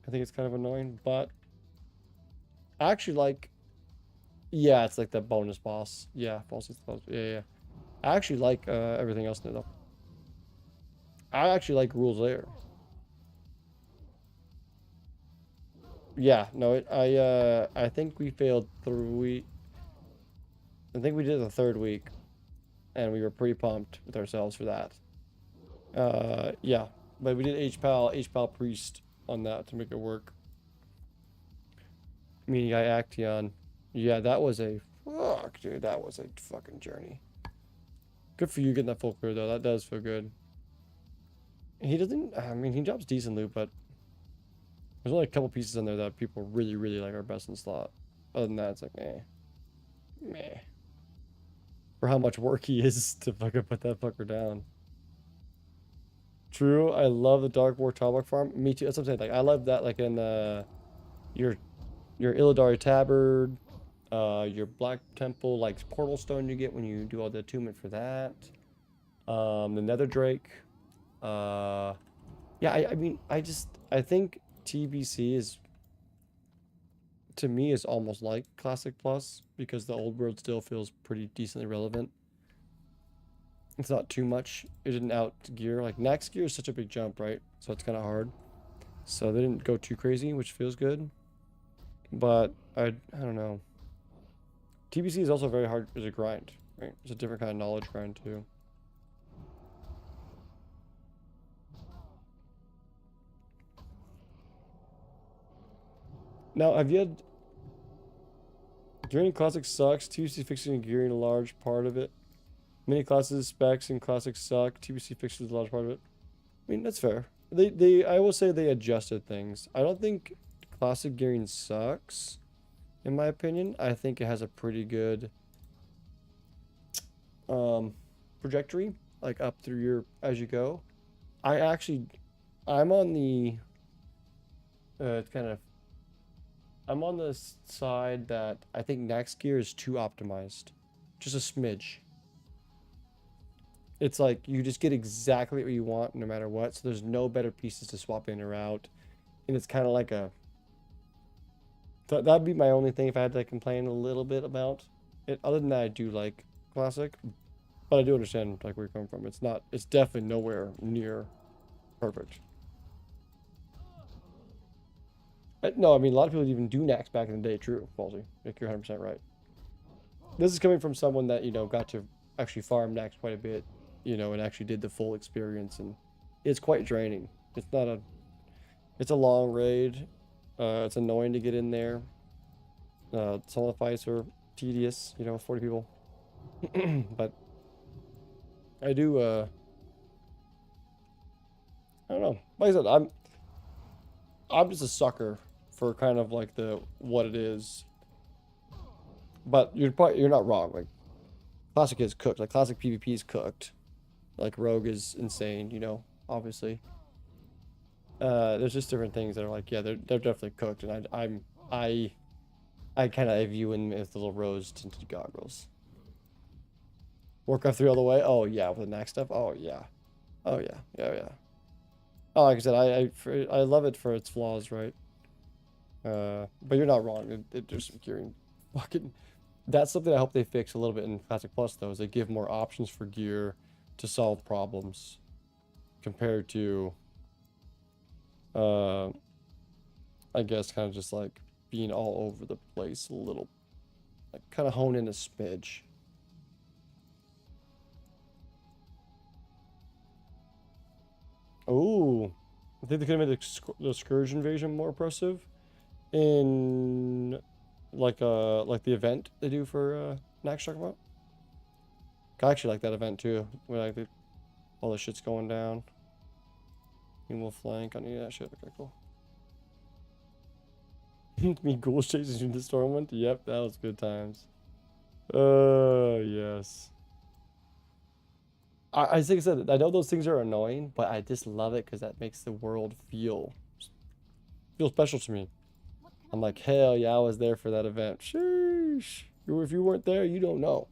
I think it's kind of annoying, but I actually like, yeah, it's like the bonus boss. Yeah, yeah. I actually like everything else in it though. I actually like Rules Lair. Yeah, no, I think we failed 3. I think we did the 3rd week, and we were pretty pumped with ourselves for that. Yeah, but we did H-Pal Priest on that to make it work. Meaning I Acteon. Yeah, that was a fuck, dude. That was a fucking journey. Good for you getting that full clear though. That does feel good. He doesn't. I mean, he drops decent loot, but there's only a couple pieces in there that people really like our best in slot. Other than that, it's like meh. For how much work he is to fucking put that fucker down. True, I love the Dark War Talbot farm. Me too. That's what I'm saying. Like I love that. Like in your Illidari Tabard, your Black Temple, like Portal Stone you get when you do all the attunement for that. The Nether Drake. Yeah, I mean, I think TBC is, to me, is almost like Classic Plus because the old world still feels pretty decently relevant. It's not too much. It didn't out gear. Like next gear is such a big jump, right? So it's kind of hard. So they didn't go too crazy, which feels good. But I don't know. TBC is also very hard as a grind, right? It's a different kind of knowledge grind too. Now, have you had... Gearing Classic sucks. TBC fixing and gearing a large part of it. Many classes, specs, and Classic suck. TBC fixes a large part of it. I mean, that's fair. I will say they adjusted things. I don't think Classic gearing sucks, in my opinion. I think it has a pretty good trajectory, like up through your as you go. I'm on the it's kind of I'm on the side that I think next gear is too optimized. Just a smidge. It's like you just get exactly what you want no matter what. So there's no better pieces to swap in or out. And it's kind of like a... That'd be my only thing if I had to complain a little bit about it. Other than that, I do like Classic. But I do understand like where you're coming from. It's definitely nowhere near perfect. No, I mean, a lot of people even do Nax back in the day. True, Falsey. Like, you're 100% right. This is coming from someone that, you know, got to actually farm Nax quite a bit, you know, and actually did the full experience. And it's quite draining. It's a long raid. It's annoying to get in there. Some of the fights are tedious, you know, 40 people. But I do, I don't know. Like I said, I'm just a sucker for kind of like what it is. But you're not wrong. Like Classic is cooked. Like Classic PvP is cooked. Like Rogue is insane, you know, obviously. There's just different things that are like, yeah, they're definitely cooked, and I kind of view them as little rose tinted goggles. Warcraft 3 all the way. Oh yeah, with the next stuff. Oh yeah, oh yeah, yeah. Oh, like I said, I love it for its flaws, right? But you're not wrong. There's some gearing. Fucking, that's something I hope they fix a little bit in Classic Plus, though, is they give more options for gear to solve problems compared to, I guess, kind of just like being all over the place a little, like kind of hone in a smidge. Oh, I think they could have made the Scourge invasion more oppressive in like the event they do for Nax talking about. I actually like that event too, where like all the shit's going down. And we'll flank on any of that shit. Okay, cool. Me ghouls chasing the Stormwind? Yep, that was good times. Yes. I think I said, I know those things are annoying, but I just love it because that makes the world feel special to me. I'm like, hell yeah, I was there for that event. Sheesh. If you weren't there, you don't know.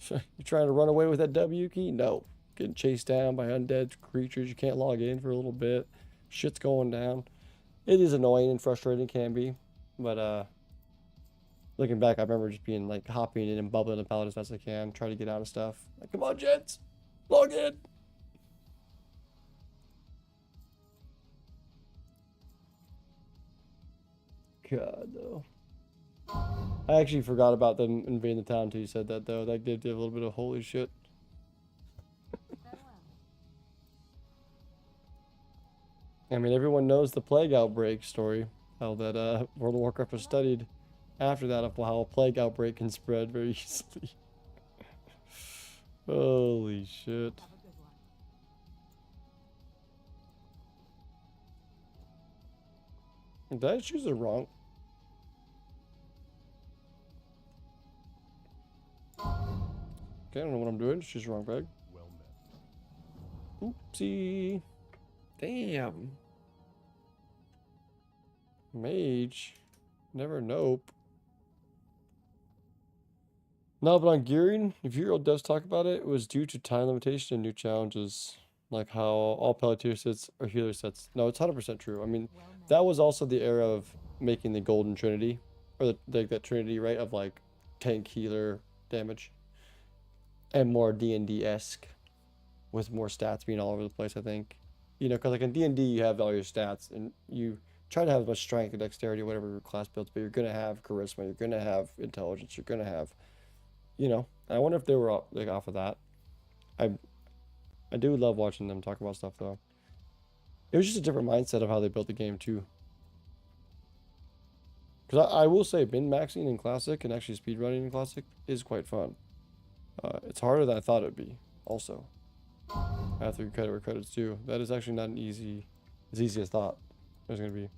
You trying to run away with that W key? No. Getting chased down by undead creatures. You can't log in for a little bit. Shit's going down. It is annoying and frustrating, can be. But looking back, I remember just being like hopping in and bubbling the pallet as best I can, trying to get out of stuff. Like, come on, gents, log in. God, though. I actually forgot about them invading the town until you said that, though. That did a little bit of holy shit. I mean, everyone knows the plague outbreak story. How that World of Warcraft was studied after that of how a plague outbreak can spread very easily. Holy shit. Did I choose it wrong? Okay, I don't know what I'm doing. Just choose the wrong bag. Well met. Oopsie. Damn. Mage. Never nope. No, but on gearing, if your old devs talk about it, it was due to time limitation and new challenges. Like how all Pelletier sets are healer sets. No, it's 100% true. I mean, that was also the era of making the Golden Trinity. Or that Trinity, right? Of like tank healer damage. And more D&D-esque. With more stats being all over the place, I think. You know, because like in D&D, you have all your stats. And you try to have as much strength and dexterity, whatever your class builds. But you're going to have charisma. You're going to have intelligence. You're going to have... You know, I wonder if they were like off of that. I do love watching them talk about stuff though. It was just a different mindset of how they built the game too. Because I will say min-maxing in Classic and actually speedrunning in Classic is quite fun. It's harder than I thought it would be also. I have to give credit where credit's due. That is actually not as easy as I thought it was going to be.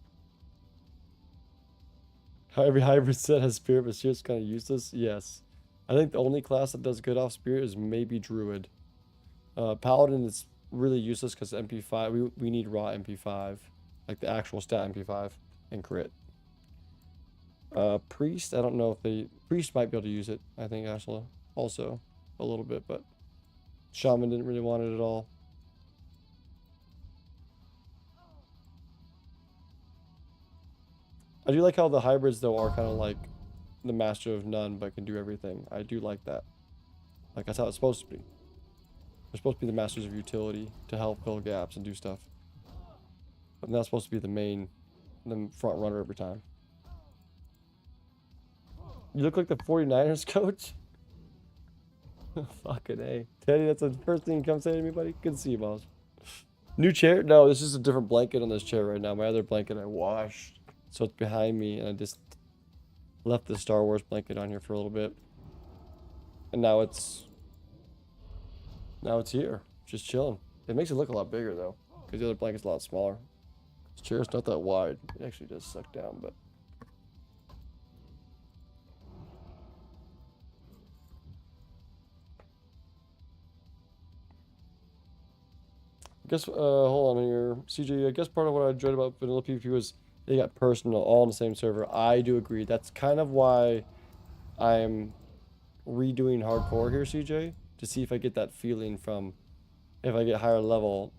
How every hybrid set has spirit, but spirit's kind of useless. Yes. I think the only class that does good off spirit is maybe Druid. Paladin is really useless because MP5, we need raw MP5. Like the actual stat MP5 and crit. Priest, I don't know if they... Priest might be able to use it, I think, actually. Also, a little bit, but... Shaman didn't really want it at all. I do like how the hybrids, though, are kind of like the master of none, but can do everything. I do like that. Like, that's how it's supposed to be. They're supposed to be the masters of utility to help fill gaps and do stuff. But not supposed to be the front runner every time. You look like the 49ers coach? Fucking A. Teddy, that's the first thing you come say to me, buddy. Good to see you, boss. New chair? No, this is a different blanket on this chair right now. My other blanket I washed. So it's behind me, and I just left the Star Wars blanket on here for a little bit. And now it's here, just chilling. It makes it look a lot bigger though, because the other blanket's a lot smaller. This chair's not that wide. It actually does suck down, but I guess hold on here, CJ. I guess part of what I enjoyed about vanilla PvP was they got personal all on the same server. I do agree. That's kind of why I'm redoing hardcore here, CJ, to see if I get that feeling from if I get higher level.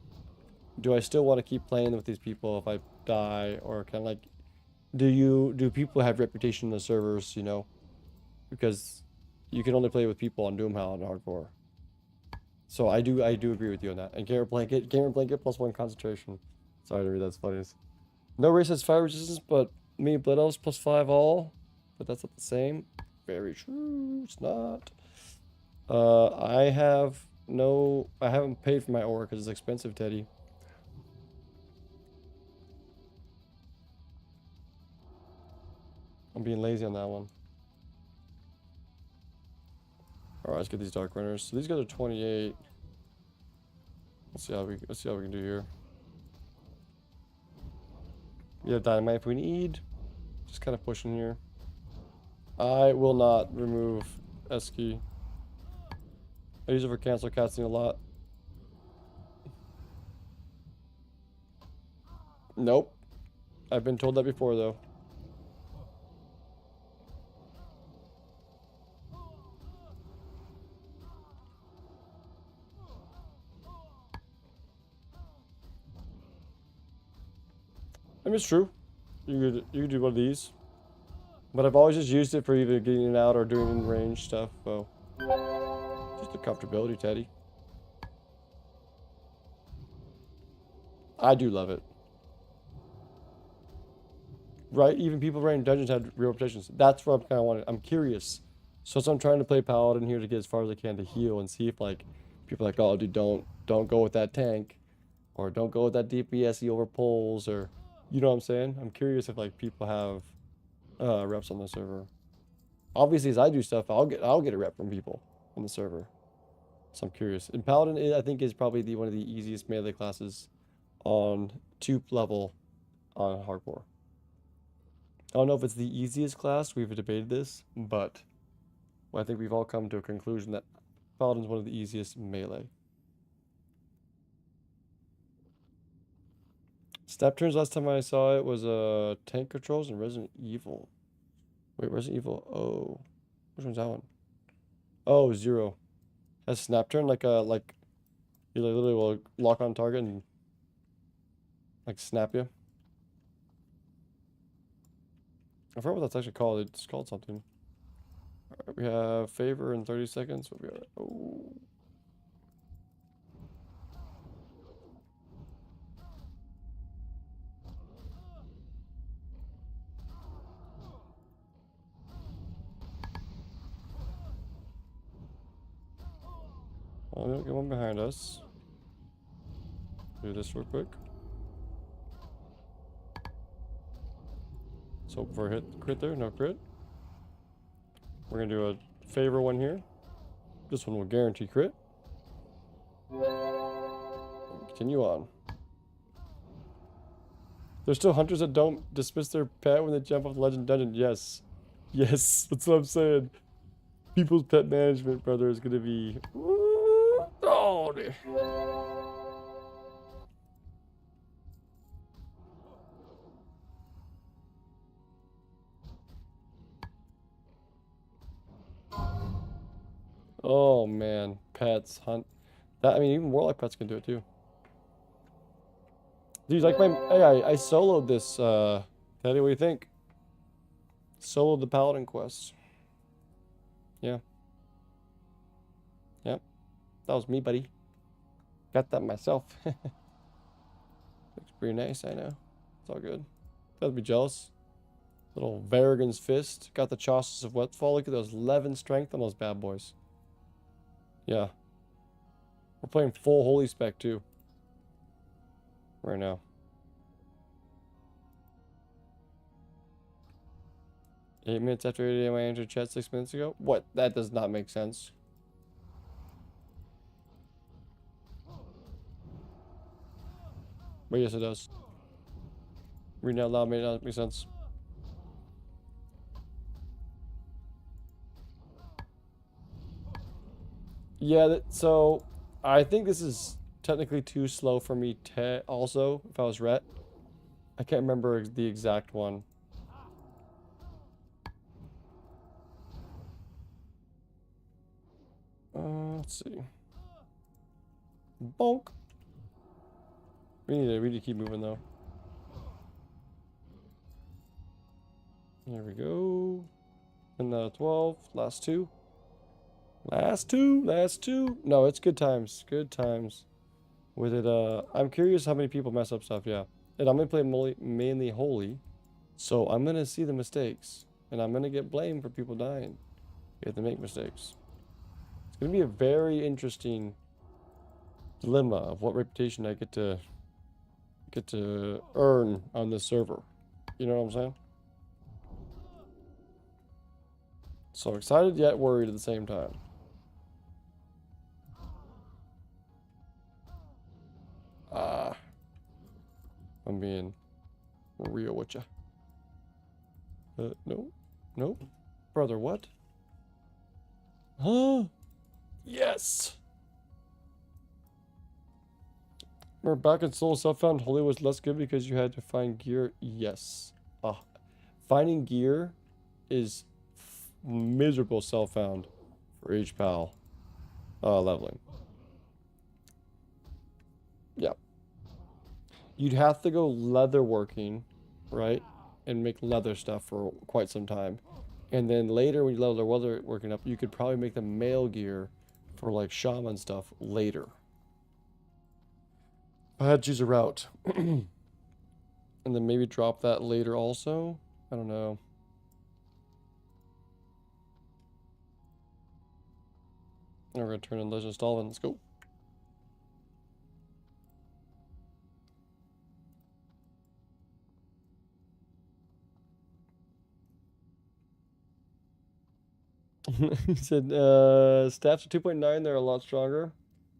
Do I still want to keep playing with these people if I die, or kind of like, do people have reputation in the servers, you know? Because you can only play with people on DOOMHOWL and hardcore. So I do agree with you on that. And gamer blanket +1 concentration. Sorry to read, that's funny. No race has fire resistance, but me blood elves +5 all. But that's not the same. Very true. It's not. I haven't paid for my ore because it's expensive, Teddy. I'm being lazy on that one. Alright, let's get these dark runners. So these guys are 28. Let's see how we can do here. We have dynamite if we need. Just kind of pushing here. I will not remove S-key. I use it for cancel casting a lot. Nope. I've been told that before though. I mean, it's true. You could do one of these. But I've always just used it for either getting it out or doing in range stuff, so. Just the comfortability, Teddy. I do love it. Right? Even people running dungeons have real reputations. That's what I'm kind of wanting. I'm curious. So I'm trying to play Paladin here to get as far as I can to heal and see if, like, people are like, oh, dude, don't go with that tank. Or don't go with that DPS over poles, or, you know what I'm saying? I'm curious if, like, people have reps on the server. Obviously, as I do stuff, I'll get a rep from people on the server. So I'm curious. And Paladin, I think, is probably one of the easiest melee classes on 2 level on hardcore. I don't know if it's the easiest class. We've debated this, but I think we've all come to a conclusion that Paladin's one of the easiest melee. Snap turns, last time I saw it was tank controls and Resident Evil. Wait, Resident Evil. Oh, which one's that one? Oh, 0. Has snap turn like you literally will lock on target and like snap you. I forgot what that's actually called. It's called something. Alright, we have favor in 30 seconds. What we got? Oh. Oh, get one behind us. Do this real quick. Let's hope for a hit crit there. No crit. We're gonna do a favor one here. This one will guarantee crit. Continue on. There's still hunters that don't dismiss their pet when they jump off the legend dungeon. Yes. Yes, that's what I'm saying. People's pet management, brother, is gonna be... Oh, Oh man, pets hunt. That I mean, even warlock pets can do it too. Dude, like my I soloed this. Teddy, what do you think? Soloed the paladin quest. Yeah. Yep. That was me, buddy. Got that myself. Looks pretty nice, I know. It's all good. Gotta be jealous. Little Varrigan's Fist. Got the Chauces of Wetfall. Look at those 11 strength on those bad boys. Yeah. We're playing full holy spec too. Right now. Eight minutes after 8 a.m. I entered chat 6 minutes ago? What? That does not make sense. But yes, it does. Reading out loud may not make sense. Yeah, so I think this is technically too slow for me also, if I was Rhett. I can't remember the exact one. Let's see. Bonk. We need to keep moving though. There we go. And 12. Last two. Last two. No, it's good times. Good times. With it, I'm curious how many people mess up stuff, yeah. And I'm gonna play mainly holy. So I'm gonna see the mistakes. And I'm gonna get blamed for people dying. You have to make mistakes. It's gonna be a very interesting dilemma of what reputation I get to earn on this server. You know what I'm saying? So excited yet worried at the same time. I'm being real with you. No. Nope. Brother, what? Huh? Yes! Remember back in Soul Self-Found, Holy was less good because you had to find gear? Yes. Finding gear is miserable Self-Found for each pal. Leveling. Yeah. You'd have to go leather working, right? And make leather stuff for quite some time. And then later when you level the leather working up, you could probably make the mail gear for like shaman stuff later. I had to choose a route. And then maybe drop that later also. I don't know. Now we're gonna turn in Legend of Stalin. Let's go. He said staffs are 2.9, they're a lot stronger.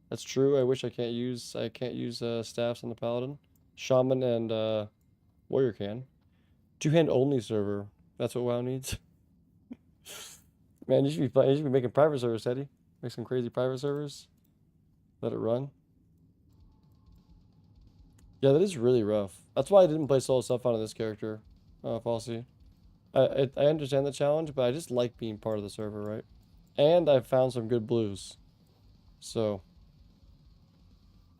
That's true. I wish I can't use staffs on the paladin. Shaman and warrior can. Two-hand only server. That's what WoW needs. Man, you should be making private servers, Eddie. Make some crazy private servers. Let it run. Yeah, that is really rough. That's why I didn't play solo stuff on this character. Falsy. I understand the challenge, but I just like being part of the server, right? And I found some good blues. So.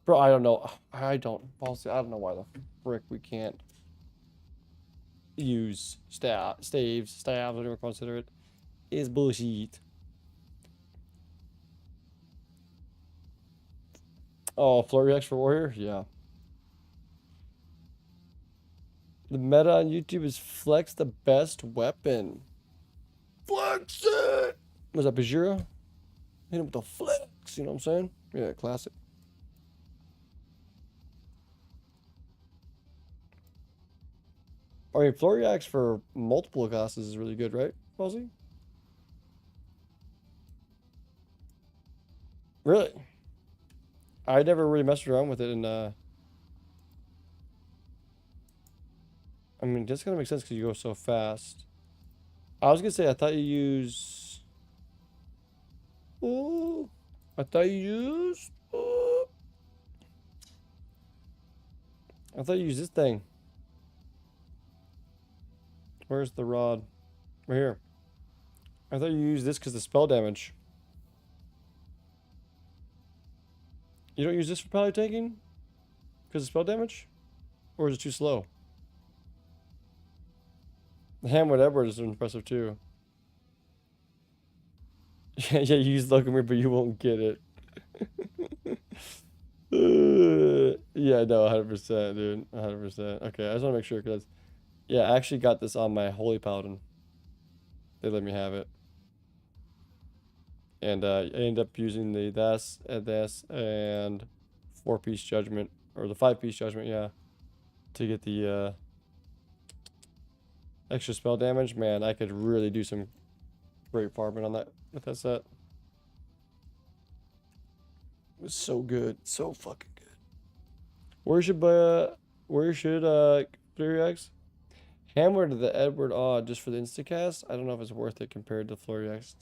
Bro, I don't know. Falsy, I don't know why the frick we can't use staves, whatever you consider it. Is bullshit. Oh, Flurry X for Warrior? Yeah. The meta on YouTube is flex the best weapon. Flex it! Was that Bajira? Hit him with the flex, you know what I'm saying? Yeah, classic. I mean, Flurry Axe for multiple classes is really good, right, Fuzzy? Really? I never really messed around with it in, I mean, that's gonna make sense because you go so fast. I was gonna say, I thought you use... Oh, I thought you used... Oh. I thought you used this thing. Where's the rod? Right here. I thought you used this because of the spell damage. You don't use this for poly tanking? Because of spell damage? Or is it too slow? The Hamlet Edward is impressive too. Yeah, you use Locomir, but you won't get it. Yeah, no, 100%, dude. 100%. Okay, I just want to make sure because, yeah, I actually got this on my Holy Paladin. They let me have it. And I ended up using the this and 4-piece judgment, or the 5-piece judgment, yeah, to get the extra spell damage. Man, I could really do some great farming on that with that set. It was so good, so fucking good. Where should Flurry X? Hammer to the Edward Odd just for the instacast? I don't know if it's worth it compared to Flurry X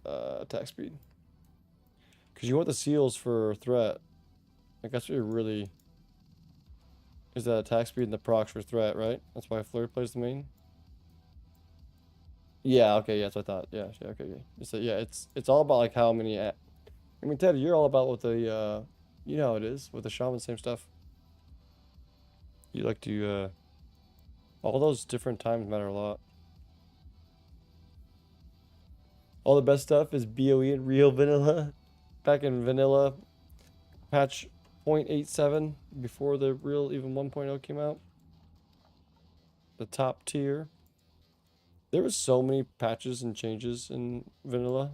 attack speed. Because you want the seals for threat. Like that's what you're really... Is that attack speed and the procs for threat, right? That's why Flurry plays the main? Yeah, okay, yeah, that's what I thought. Yeah, okay, okay. So, yeah, it's all about like how many... I mean, Ted, you're all about with the... you know how it is. With the shaman, same stuff. You like to... all those different times matter a lot. All the best stuff is BOE and real vanilla. Back in vanilla, patch 0.87 before the real even 1.0 came out. The top tier. There was so many patches and changes in vanilla.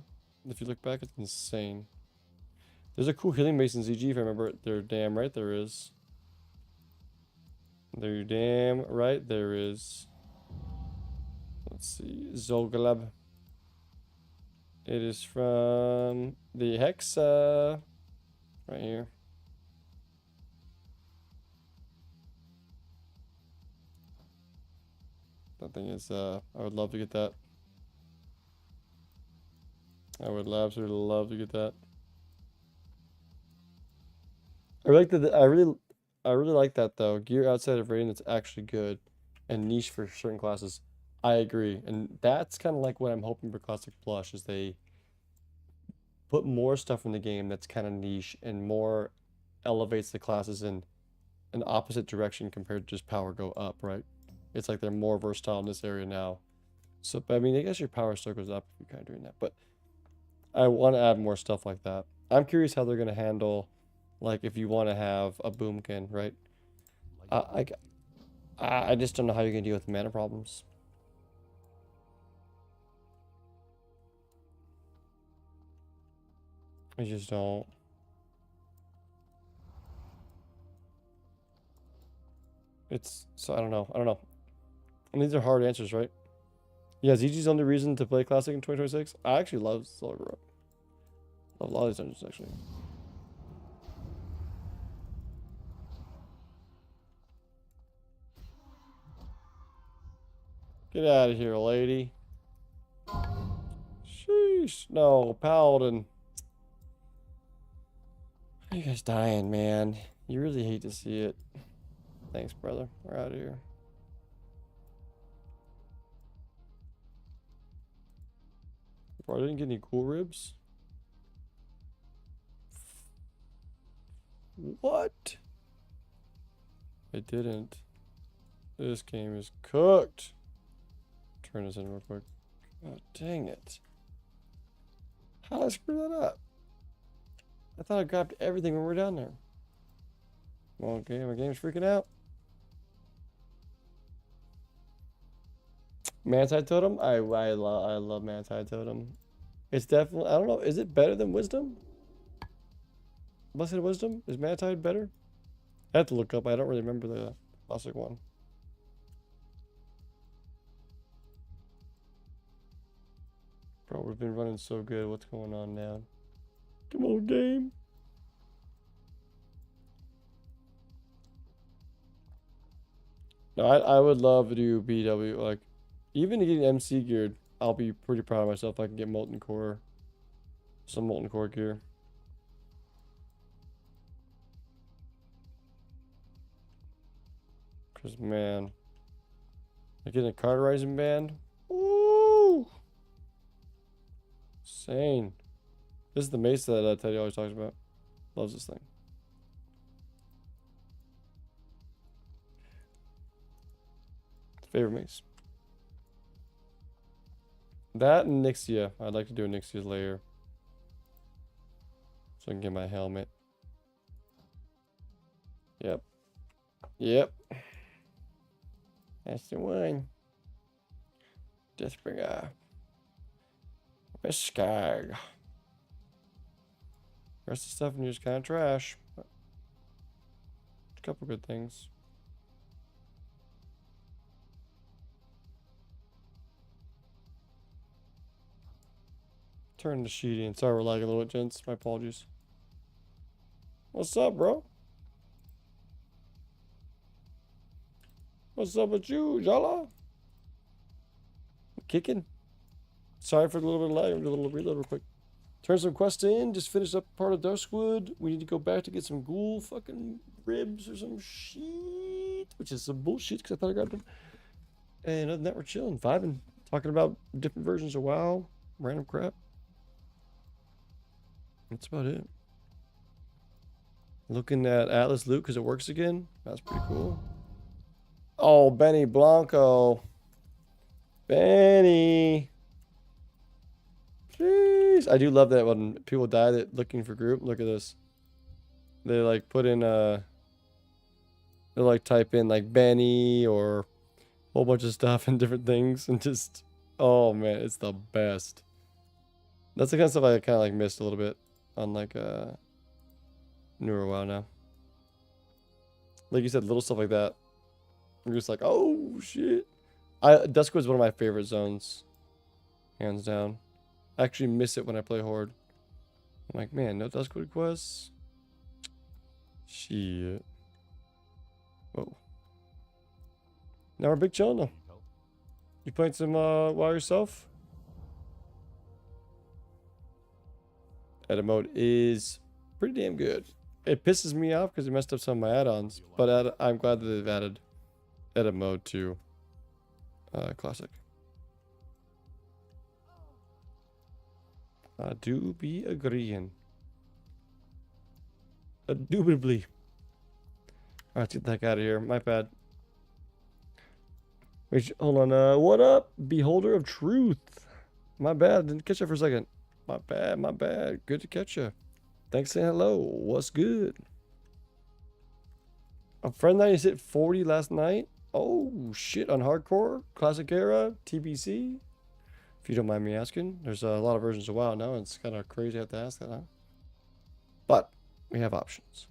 If you look back, it's insane. There's a cool Healing Mason ZG if I remember it. They're damn right there is. They're damn right there is. Let's see. Zolgalab. It is from the Hexa. Right here. That thing is, I would love to get that. I would absolutely love to get that. I really like that though. Gear outside of rating that's actually good and niche for certain classes. I agree. And that's kind of like what I'm hoping for Classic Blush is they put more stuff in the game that's kind of niche and more elevates the classes in an opposite direction compared to just power go up, right? It's like they're more versatile in this area now. So, I mean, I guess your power still goes up if you're kind of doing that. But I want to add more stuff like that. I'm curious how they're going to handle, like, if you want to have a boomkin, right? I just don't know how you're going to deal with mana problems. I just don't. It's, so I don't know. And these are hard answers, right? Yeah, ZG's the only reason to play Classic in 2026. I actually love Silver Rock. Love a lot of these dungeons, actually. Get out of here, lady. Sheesh. No, Paladin. You guys dying, man. You really hate to see it. Thanks, brother. We're out of here. Bro, I didn't get any cool ribs. What? I didn't. This game is cooked. Turn this in real quick. God dang it. How did I screw that up? I thought I grabbed everything when we were down there. Well, okay, my game's freaking out. Manti Totem? I love Manti Totem. It's definitely, I don't know, is it better than Wisdom? Blessed Wisdom? Is Manti better? I have to look up, I don't really remember the classic one. Bro, we've been running so good, what's going on now? Come on, game. No, I would love to do BW, like, even to get MC geared, I'll be pretty proud of myself if I can get Molten Core, some Molten Core gear. Because, man, like getting a cauterizing band, woo! Insane. This is the mace that Teddy always talks about. Loves this thing. Favorite mace. That and Nixia. I'd like to do a Nixia's layer. So I can get my helmet. Yep. Yep. That's the one. Deathbringer. Skag. Rest of the stuff in here is kind of trash. But a couple good things. Turn to Sheedy and sorry we're lagging a little bit, gents. My apologies. What's up, bro? What's up with you, Jala? Kicking? Sorry for the little bit of lag. I'm doing a little reload real quick. Turn some quests in. Just finished up part of DUSKWOOD. We need to go back to get some ghoul fucking ribs or some shit. Which is some bullshit because I thought I grabbed them. And other than that, we're chilling, vibing. Talking about different versions of WoW. Random crap. That's about it. Looking at Atlas loot because it works again. That's pretty cool. Oh, Benny Blanco. Benny. Jeez. I do love that when people die that looking for group. Look at this. They like put in they like type in like Benny or a whole bunch of stuff and different things and just oh man, it's the best. That's the kind of stuff I kind of like missed a little bit on like newer WoW now. Like you said, little stuff like that. I'm just like, oh shit. DUSKWOOD is one of my favorite zones, hands down. I actually miss it when I play Horde. I'm like, man, no DUSKWOOD quests. Shit. Whoa. Now we're big chillin' though. You playing some WoW yourself? Edit mode is pretty damn good. It pisses me off because it messed up some of my add-ons, but I'm glad that they've added edit mode to Classic. I do be agreeing. Indubitably. Alright, let's get the heck out of here. My bad. Wait, hold on. What up, Beholder of Truth? My bad. Didn't catch you for a second. My bad, my bad. Good to catch you. Thanks for saying hello. What's good? A friend that hit 40 last night. Oh, shit. On Hardcore, Classic Era, TBC. If you don't mind me asking. There's a lot of versions of WoW now. And it's kind of crazy to have to ask that, huh? But we have options.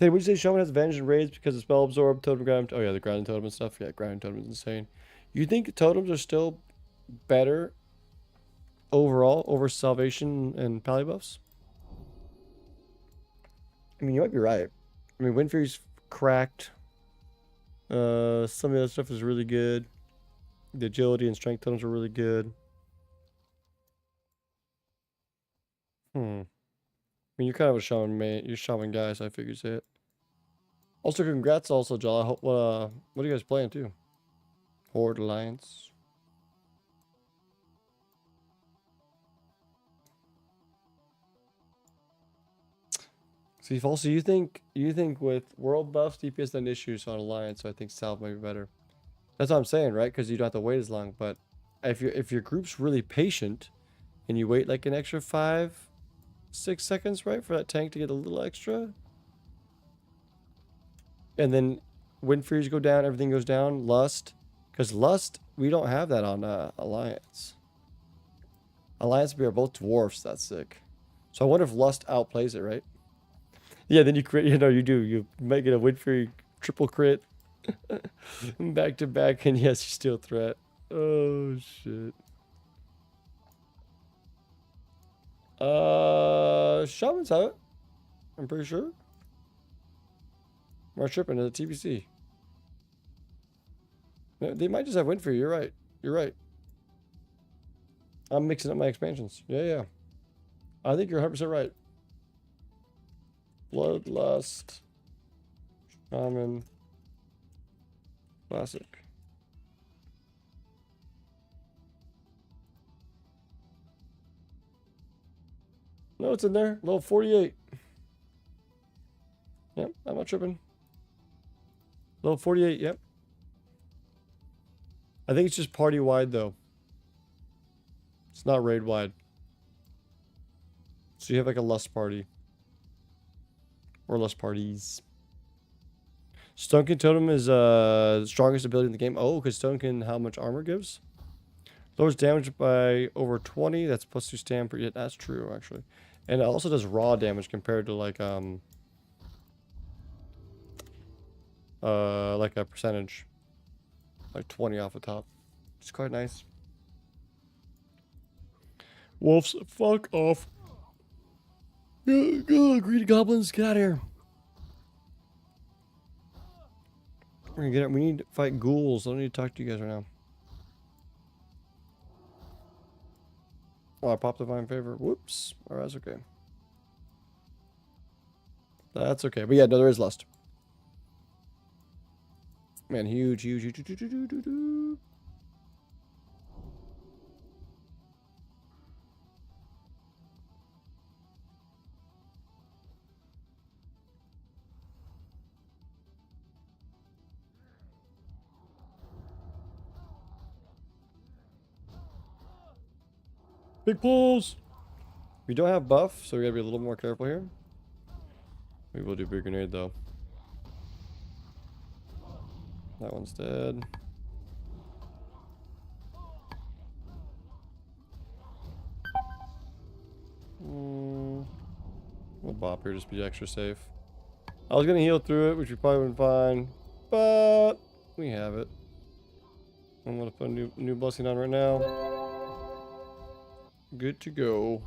Hey, would you say Shaman has advantage in raids because of spell absorb, totem ground? Oh yeah, the grounding totem and stuff. Yeah, grounding totem is insane. You think totems are still better overall over salvation and pally buffs? I mean, you might be right. I mean, Windfury's cracked. Some of the other stuff is really good. The agility and strength totems are really good. I mean, you're kind of a shaman, man. You're a shaman guy, so I figured you'd say it. Also, congrats, also, Jala. What are you guys playing too? Horde Alliance. See, also, you think with world buffs, DPS not issues on Alliance, so I think Salve might be better. That's what I'm saying, right? Because you don't have to wait as long. But if your group's really patient, and you wait like an extra 5-6 seconds, right, for that tank to get a little extra, and then Windfuries go down, everything goes down. Lust, because Lust, we don't have that on Alliance. Alliance, we are both dwarfs. That's sick. So I wonder if Lust outplays it, right? Yeah, then you crit. You know, you do. You make it a Windfury triple crit, back to back, and yes, you still threat. Oh shit. Shamans have it. I'm pretty sure. We're tripping to the TBC. No, they might just have Windfury. You're right. You're right. I'm mixing up my expansions. Yeah, yeah. I think you're 100% right. Bloodlust. Shaman. Classic. No, it's in there. Level 48. Yep, I'm not tripping. Level 48, yep. I think it's just party wide though. It's not raid wide. So you have like a lust party. Or lust parties. Stonekin Totem is the strongest ability in the game. Oh, because Stonekin, how much armor gives? Lowers damage by over 20. That's plus 2 stamp. Yeah, that's true, actually. And it also does raw damage compared to like a percentage. Like 20 off the top. It's quite nice. Wolves, fuck off. Greedy goblins, get out of here. We're gonna get it. We need to fight ghouls. I don't need to talk to you guys right now. Oh, I popped Divine Favor. Whoops. Alright, that's okay. That's okay. But yeah, no, there is lust. Man, huge, huge, huge, huge, huge, huge, huge. Big pulls. We don't have buff, so we gotta be a little more careful here. We will do big grenade though. That one's dead. We'll bop here, just be extra safe. I was gonna heal through it, which we probably wouldn't find, but we have it. I'm gonna put a new blessing on right now. Good to go.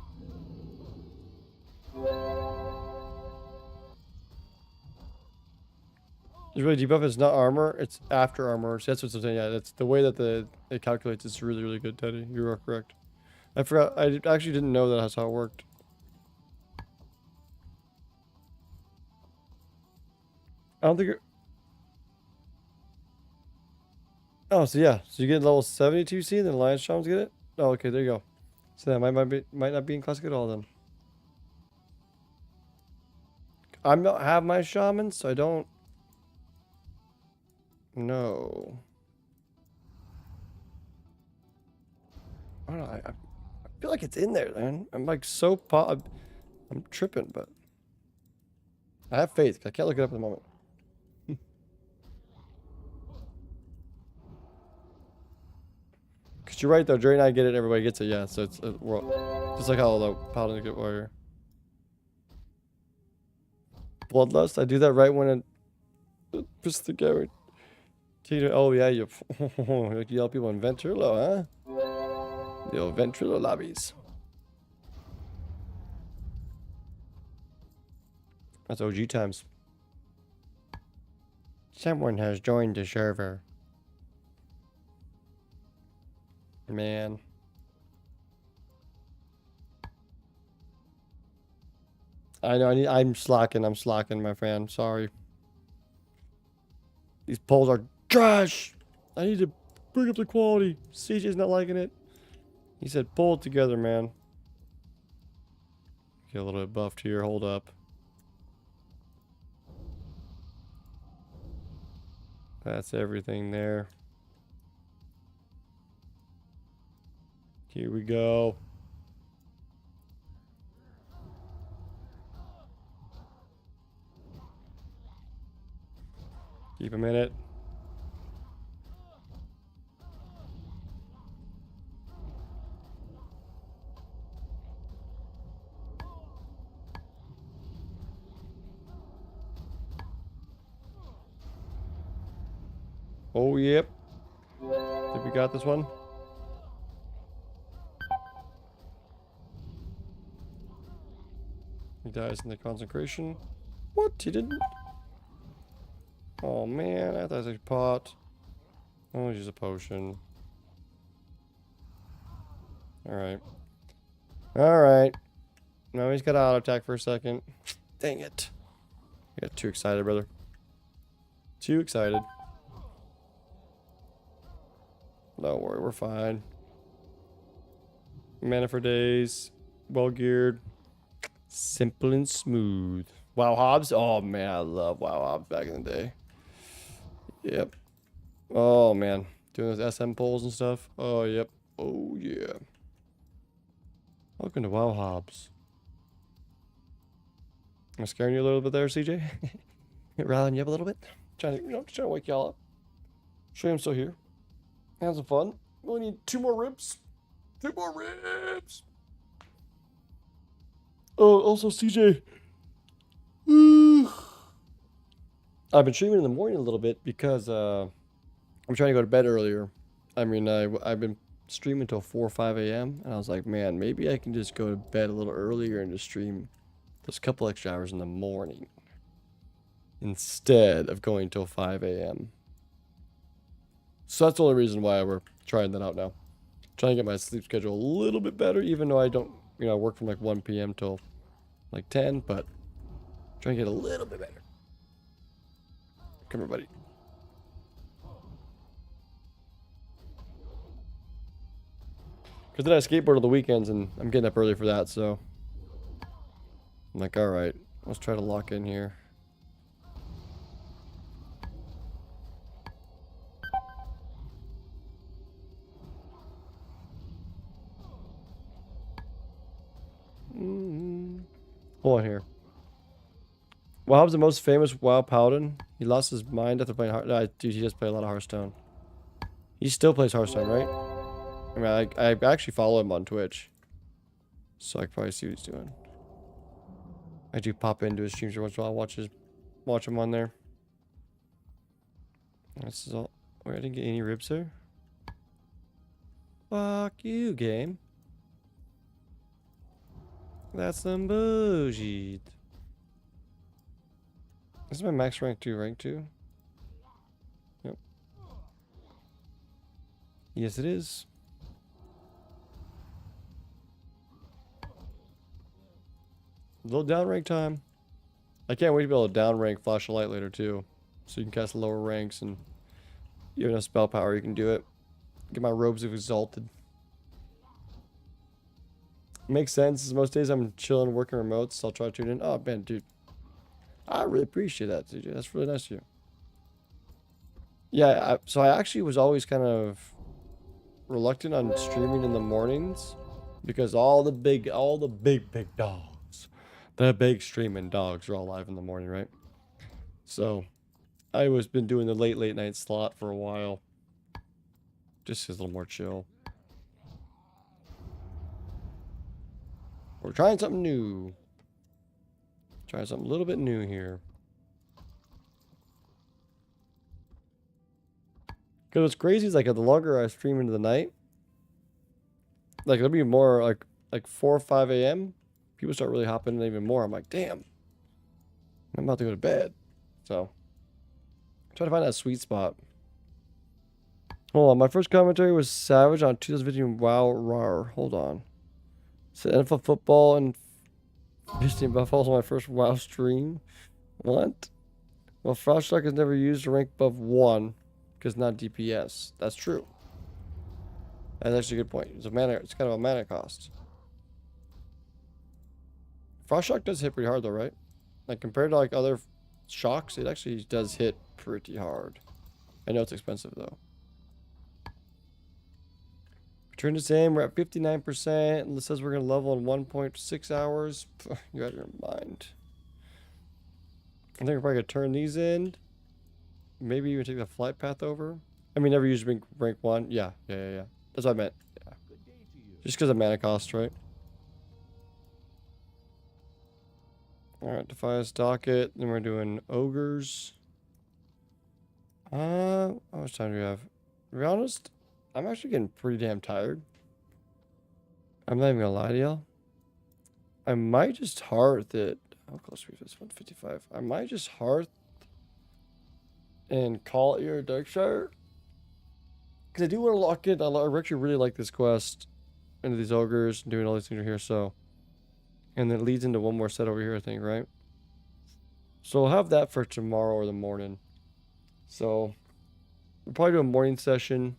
It's really debuff. It's not armor. It's after armor. So that's what I'm saying. Yeah, that's the way that it calculates. It's really, really good, Teddy. You are correct. I forgot. I actually didn't know that that's how it worked. I don't think it... Oh, so yeah. So you get level 72C, then Lion Shamans get it? Oh, okay. There you go. So that might not be in classic at all then. I don't have my shamans, so I don't know. I don't know. I feel like it's in there, man. I'm like so I'm tripping, but I have faith. I can't look it up at the moment. Cause you're right though. Dre and I get it. Everybody gets it. Yeah. So it's just like how the paladin get warrior. Bloodlust. I do that right when it puts the guy. Oh yeah, you yell people in Ventrilo, huh? The old Ventrilo lobbies. That's OG times. Someone has joined the server. Man. I know, I'm slacking, my friend. Sorry. These polls are trash. I need to bring up the quality. CJ's not liking it. He said, pull it together, man. Get a little bit buffed here. Hold up. That's everything there. Here we go. Keep a minute. Oh, yep. Think we got this one? He dies in the consecration. What? He didn't? Oh, man. I thought it was a pot. Oh, use a potion. Alright. Alright. No, he's got auto attack for a second. Dang it. I got too excited, brother. Too excited. Don't worry, we're fine. Mana for days. Well geared. Simple and smooth. WoW Hobbs? Oh man, I love WoW Hobbs back in the day. Yep. Oh man. Doing those SM polls and stuff. Oh, yep. Oh, yeah. Welcome to WoW Hobbs. Am I scaring you a little bit there, CJ? Rallying you up a little bit? Trying to, just trying to wake y'all up. Show you I'm still here. Have some fun. We only need 2 more ribs. 2 more ribs! Oh, also, CJ. I've been streaming in the morning a little bit because I'm trying to go to bed earlier. I mean, I've been streaming till 4 or 5 a.m. And I was like, man, maybe I can just go to bed a little earlier and just stream those couple extra hours in the morning instead of going till 5 a.m. So that's the only reason why we're trying that out now. Trying to get my sleep schedule a little bit better, even though I don't, work from like 1 p.m. till like 10, but trying to get a little bit better. Come here, buddy. Because then I skateboard on the weekends, and I'm getting up early for that, so I'm like, all right, let's try to lock in here. Hold on here. WoW's the most famous WoW Paladin. He lost his mind after playing dude, he does play a lot of Hearthstone. He still plays Hearthstone, right? I mean, I actually follow him on Twitch, so I can probably see what he's doing. I do pop into his streams every once in a while, watch him on there. This is all. Wait, I didn't get any ribs there. Fuck you, game. That's some bullshit. This is my max rank 2, rank 2. Yep. Yes, it is. A little down rank time. I can't wait to be able to down rank Flash of Light later too. So you can cast lower ranks and you have enough spell power, you can do it. Get my robes of exalted. Makes sense. Most days I'm chilling, working remote, so I'll try to tune in. Oh man, dude. I really appreciate that, CJ. That's really nice of you. Yeah, so I actually was always kind of reluctant on streaming in the mornings because all the big dogs, the big streaming dogs are all live in the morning, right? So I was been doing the late night slot for a while. Just is a little more chill. We're trying something new. Trying something a little bit new here. Because what's crazy is like the longer I stream into the night, like it'll be more like 4 or 5 a.m. People start really hopping in even more. I'm like, damn, I'm about to go to bed. So try to find that sweet spot. Hold on, my first commentary was Savage on 2015 WoW RAR. Hold on. So NFL football and Disney Buffalo's my first WoW stream. What? Well, Frostshock is never used to rank above 1 because not DPS. That's true. That's actually a good point. It's kind of a mana cost. Frostshock does hit pretty hard though, right? Like compared to like other shocks, it actually does hit pretty hard. I know it's expensive though. Return to same, we're at 59%, and it says we're going to level in 1.6 hours. You're out of your mind. I think we're probably going to turn these in. Maybe even take the flight path over. I mean, never use rank 1. Yeah. That's what I meant. Yeah. Just because of mana cost, right? Alright, Defias Docket. Then we're doing Ogres. How much time do we have? To be honest, I'm actually getting pretty damn tired. I'm not even gonna lie to y'all. I might just hearth it. How close are we to this? 155. I might just hearth and call it your Darkshire. Because I do want to lock in. I actually really like this quest into these ogres and doing all these things over here. So, and then it leads into one more set over here, I think, right? So I'll have that for tomorrow or the morning. So we'll probably do a morning session.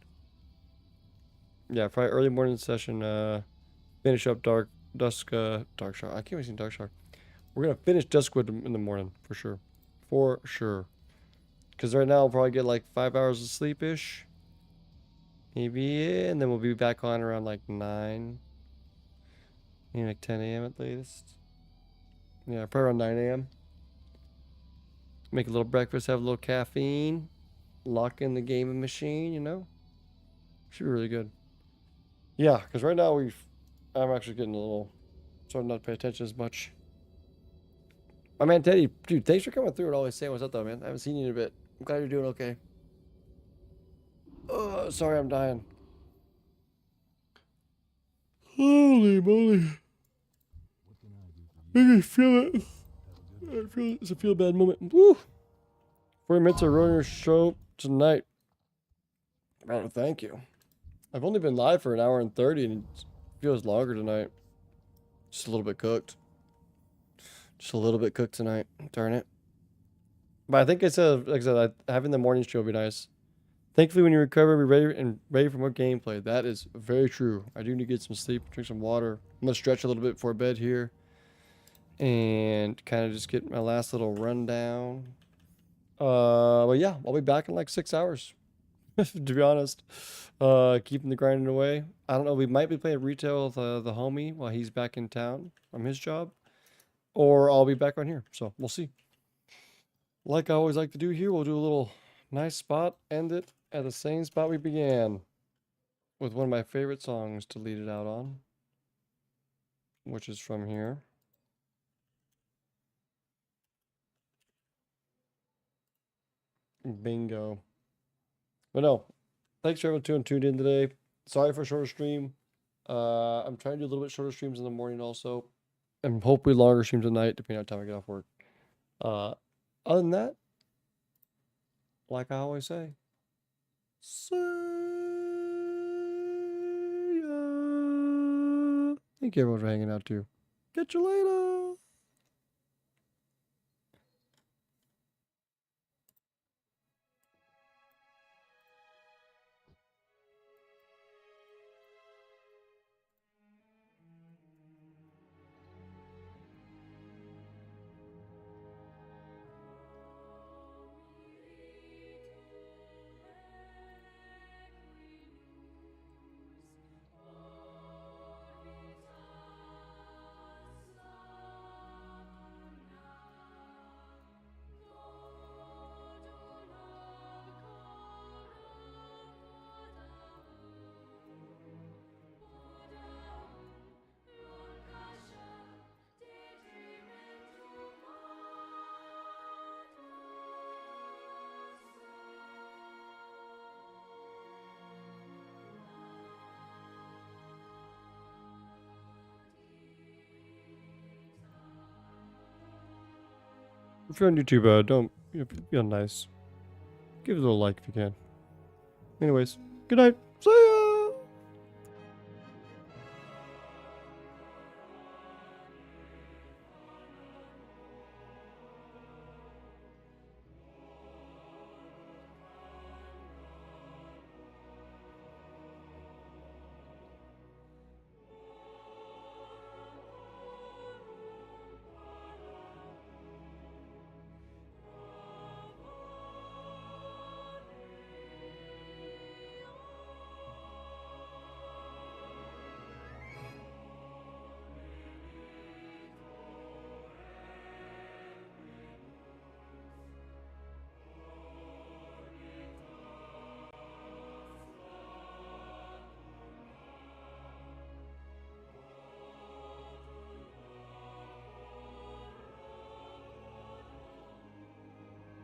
Yeah, probably early morning session. Finish up Darkshire. I can't even see Darkshire. We're gonna finish Duskwood in the morning for sure, for sure. Because right now I'll probably get like 5 hours of sleep ish. Maybe, yeah, and then we'll be back on around like 9. Maybe like 10 a.m. at latest. Yeah, probably around 9 a.m. Make a little breakfast, have a little caffeine, lock in the gaming machine, you know? Should be really good. Yeah, because right now I'm actually getting a little, starting not to pay attention as much. My man Teddy, dude, thanks for coming through and always saying what's up though, man. I haven't seen you in a bit. I'm glad you're doing okay. Oh, sorry I'm dying. Holy moly. What can I do for I you? can feel it. Have a good I feel it. It's a feel bad moment. Woo! 40 minutes of running your show tonight. Oh, thank you. I've only been live for an hour and 30 and it feels longer tonight. Just a little bit cooked. Just a little bit cooked tonight. Darn it. But I think I said, like I said, having the morning show would be nice. Thankfully, when you recover, be ready for more gameplay. That is very true. I do need to get some sleep, drink some water. I'm gonna stretch a little bit before bed here, and kind of just get my last little rundown. But yeah, I'll be back in like 6 hours. To be honest, keeping the grinding away. I don't know. We might be playing retail with the homie while he's back in town from his job, or I'll be back on here. So we'll see. Like I always like to do here, we'll do a little nice spot, end it at the same spot we began, with one of my favorite songs to lead it out on, which is from here. Bingo. But no, thanks for everyone tuned in today. Sorry for a shorter stream. I'm trying to do a little bit shorter streams in the morning also, and hopefully longer streams at night, depending on the time I get off work. Other than that, like I always say, see ya. Thank you everyone for hanging out too. Catch you later. If you're on YouTube, don't be nice. Give it a little like if you can. Anyways, good night. See ya.